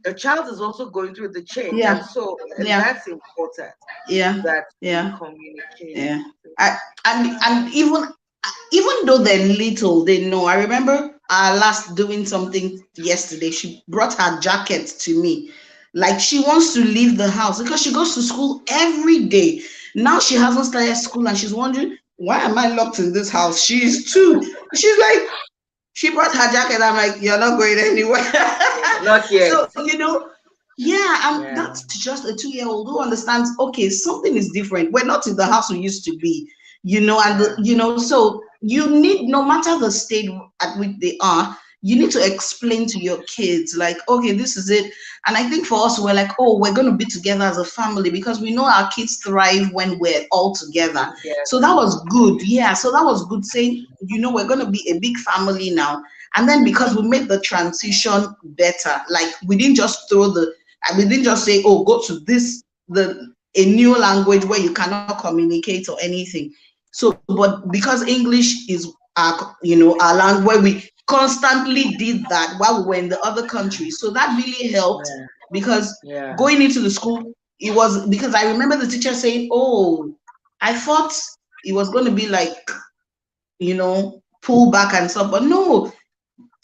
Speaker 1: the child is also going through the change. And
Speaker 4: Yeah.
Speaker 1: so and
Speaker 4: Yeah.
Speaker 1: that's important
Speaker 4: Yeah.
Speaker 1: that we
Speaker 4: Yeah.
Speaker 1: communicate.
Speaker 4: Yeah. I, and even though they're little, they know. I remember our last doing something yesterday. She brought her jacket to me. Like she wants to leave the house because she goes to school every day. Now she hasn't started school and she's wondering, why am I locked in this house? She's two. She's like, she brought her jacket. I'm like, you're not going anywhere.
Speaker 1: Not yet.
Speaker 4: So, yeah, and
Speaker 1: Yeah.
Speaker 4: that's just a 2-year-old who understands, okay, something is different. We're not in the house we used to be, and
Speaker 1: Yeah.
Speaker 4: so you need, no matter the state at which they are, you need to explain to your kids, like, okay, this is it. And I think for us, we're like, oh, we're going to be together as a family because we know our kids thrive when we're all together. So that
Speaker 1: Together.
Speaker 4: was good. Yeah. So that was good saying, we're going to be a big family now. And then because we made the transition better, like we didn't just say, oh, go to a new language where you cannot communicate or anything. So, but because English is our language, we constantly did that while we were in the other countries. So that really helped
Speaker 1: Yeah.
Speaker 4: because
Speaker 1: Yeah.
Speaker 4: going into the school, it was because I remember the teacher saying, oh, I thought it was going to be like, pull back and stuff, but no,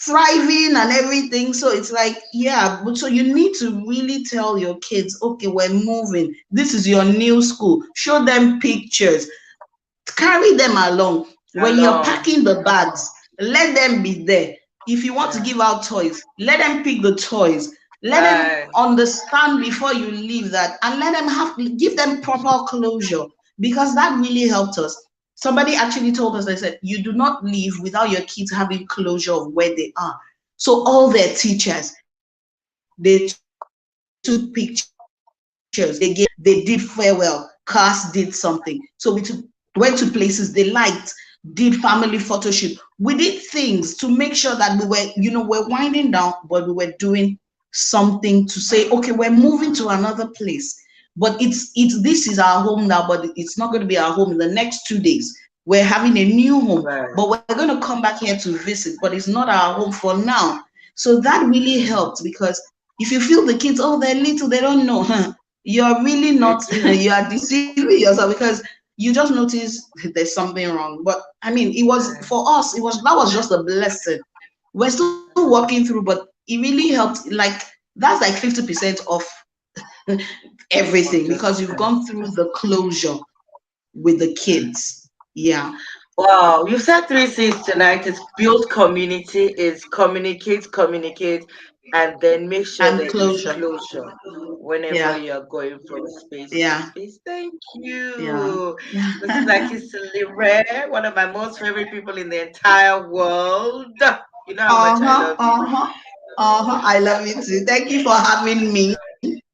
Speaker 4: thriving and everything. So it's like, yeah, but so you need to really tell your kids, okay, we're moving. This is your new school. Show them pictures, carry them along. When you're
Speaker 1: Along.
Speaker 4: packing the bags, let them be there. If you want to
Speaker 1: Yeah.
Speaker 4: give out toys, let them pick the toys. Let them
Speaker 1: Right.
Speaker 4: understand before you leave that, and give them proper closure, because that really helped us. Somebody actually told us, they said, you do not leave without your kids having closure of where they are. So all their teachers, they took pictures, they did farewell, cars did something. So went to places they liked, did family photo shoot. We did things to make sure that we're winding down, but we were doing something to say, okay, we're moving to another place. But this is our home now, but it's not going to be our home in the next 2 days. We're having a new home,
Speaker 1: Right.
Speaker 4: but we're going to come back here to visit, but it's not our home for now. So that really
Speaker 1: Mm.
Speaker 4: helped, because if you feel the kids, oh, they're little, they don't know, you're really not,
Speaker 1: It,
Speaker 4: you are deceiving yourself, because you just notice there's something wrong. But I mean, it was
Speaker 1: right.
Speaker 4: for us, that was just a blessing. We're still working through, but it really helped. Like, that's like 50% of everything,
Speaker 1: Of
Speaker 4: because
Speaker 1: just
Speaker 4: you've gone through the closure with the kids. Yeah.
Speaker 1: wow. You said three C's tonight. It's build community, is communicate, communicate, and then make sure
Speaker 4: And
Speaker 1: there is
Speaker 4: closure.
Speaker 1: closure whenever
Speaker 4: Yeah.
Speaker 1: you're going from space to
Speaker 4: Yeah.
Speaker 1: space. Thank
Speaker 4: Yeah.
Speaker 1: you. Mrs. Akisili Rare, one of my most favorite people in the entire world. You know how much I
Speaker 4: Uh-huh.
Speaker 1: love you.
Speaker 4: Uh-huh. Uh-huh. I love you too. Thank you for having me.
Speaker 1: Thank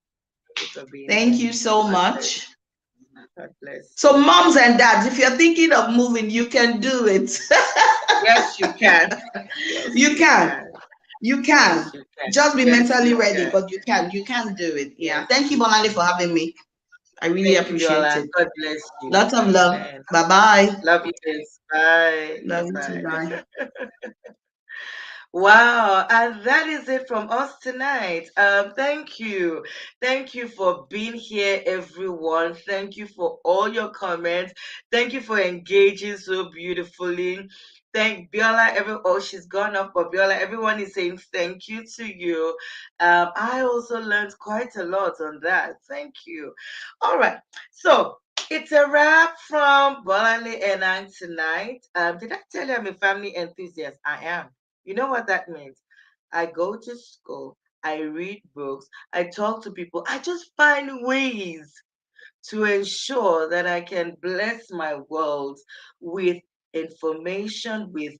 Speaker 1: you for being
Speaker 4: Thank
Speaker 1: here.
Speaker 4: you so
Speaker 1: God bless.
Speaker 4: much.
Speaker 1: God bless
Speaker 4: So,
Speaker 1: you.
Speaker 4: moms and dads, if you're thinking of moving, you can do it.
Speaker 1: Yes, you can. Yes,
Speaker 4: You
Speaker 1: you
Speaker 4: can.
Speaker 1: can.
Speaker 4: You
Speaker 1: Yes,
Speaker 4: can.
Speaker 1: you can.
Speaker 4: Just be
Speaker 1: Yes,
Speaker 4: mentally
Speaker 1: you
Speaker 4: ready,
Speaker 1: can.
Speaker 4: but you can. You can do it. Yeah.
Speaker 1: Yes,
Speaker 4: Thank you,
Speaker 1: you
Speaker 4: Bonali,
Speaker 1: can.
Speaker 4: for having me. I really
Speaker 1: Thank you,
Speaker 4: appreciate
Speaker 1: Biola.
Speaker 4: it.
Speaker 1: God bless you.
Speaker 4: Lots of love.
Speaker 1: Amen.
Speaker 4: Bye bye.
Speaker 1: Love you guys. Bye.
Speaker 4: Love you too.
Speaker 1: Bye.
Speaker 4: Bye.
Speaker 1: Wow, and that is it from us tonight. Thank you. Thank you for being here, everyone. Thank you for all your comments. Thank you for engaging so beautifully. Thank Biola, oh, she's gone off, but Biola, everyone is saying thank you to you. I also learned quite a lot on that. Thank you. All right, so it's a wrap from Bolale Enang tonight. Did I tell you I'm a family enthusiast? I am. You know what that means? I go to school, I read books, I talk to people, I just find ways to ensure that I can bless my world with information, with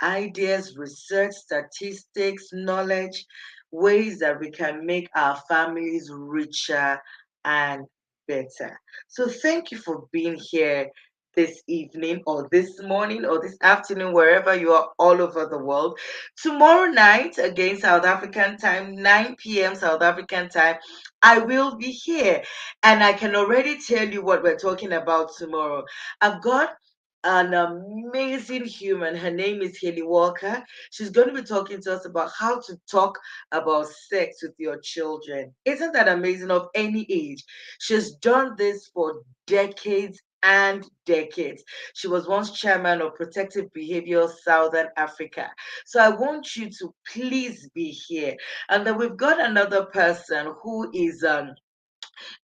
Speaker 1: ideas, research, statistics, knowledge, ways that we can make our families richer and better. So, thank you for being here this evening or this morning or this afternoon, wherever you are all over the world. Tomorrow night, again, South African time, 9 p.m. South African time, I will be here. And I can already tell you what we're talking about tomorrow. I've got an amazing human. Her name is Haley Walker. She's going to be talking to us about how to talk about sex with your children. Isn't that amazing? Of any age. She's done this for decades and decades. She was once chairman of Protective Behavior Southern Africa. So I want you to please be here. And then we've got another person who is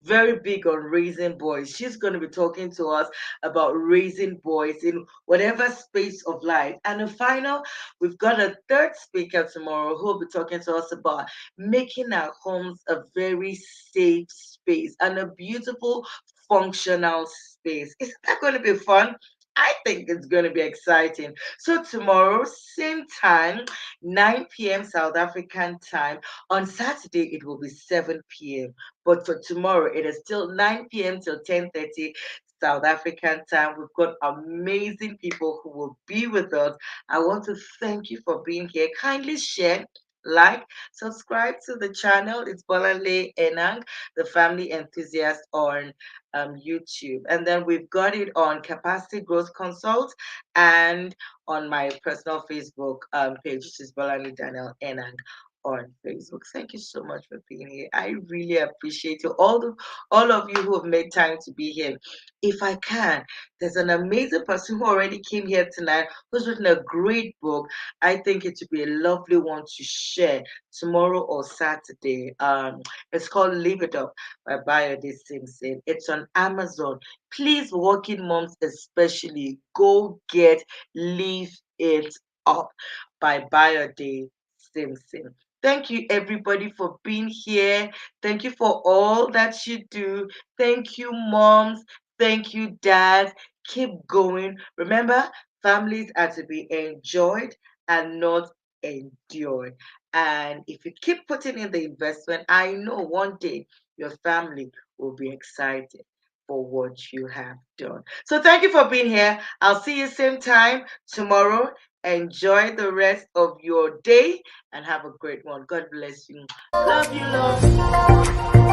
Speaker 1: very big on raising boys. She's going to be talking to us about raising boys in whatever space of life. And the final, we've got a third speaker tomorrow who will be talking to us about making our homes a very safe space and a beautiful, functional space. Isn't that going to be fun? I think it's going to be exciting. So, tomorrow, same time, 9 p.m. South African time. On Saturday, it will be 7 p.m. But for tomorrow, it is still 9 p.m. till 10:30 South African time. We've got amazing people who will be with us. I want to thank you for being here. Kindly share, like, subscribe to the channel. It's Bolale Enang, the family enthusiast on YouTube. And then we've got it on Capacity Growth Consult and on my personal Facebook page, which is Bolale Daniel Enang on Facebook. Thank you so much for being here. I really appreciate you. All of you who have made time to be here. If I can, there's an amazing person who already came here tonight who's written a great book. I think it would be a lovely one to share tomorrow or Saturday. It's called Live It Up by Bayode Simpson. It's on Amazon. Please, working moms especially, go get Live It Up by Bayode Simpson. Thank you, everybody, for being here. Thank you for all that you do. Thank you, moms. Thank you, dads. Keep going. Remember, families are to be enjoyed and not endured. And if you keep putting in the investment, I know one day your family will be excited for what you have done. So thank you for being here. I'll see you same time tomorrow. Enjoy the rest of your day and have a great one. God bless you. Love you, Lord.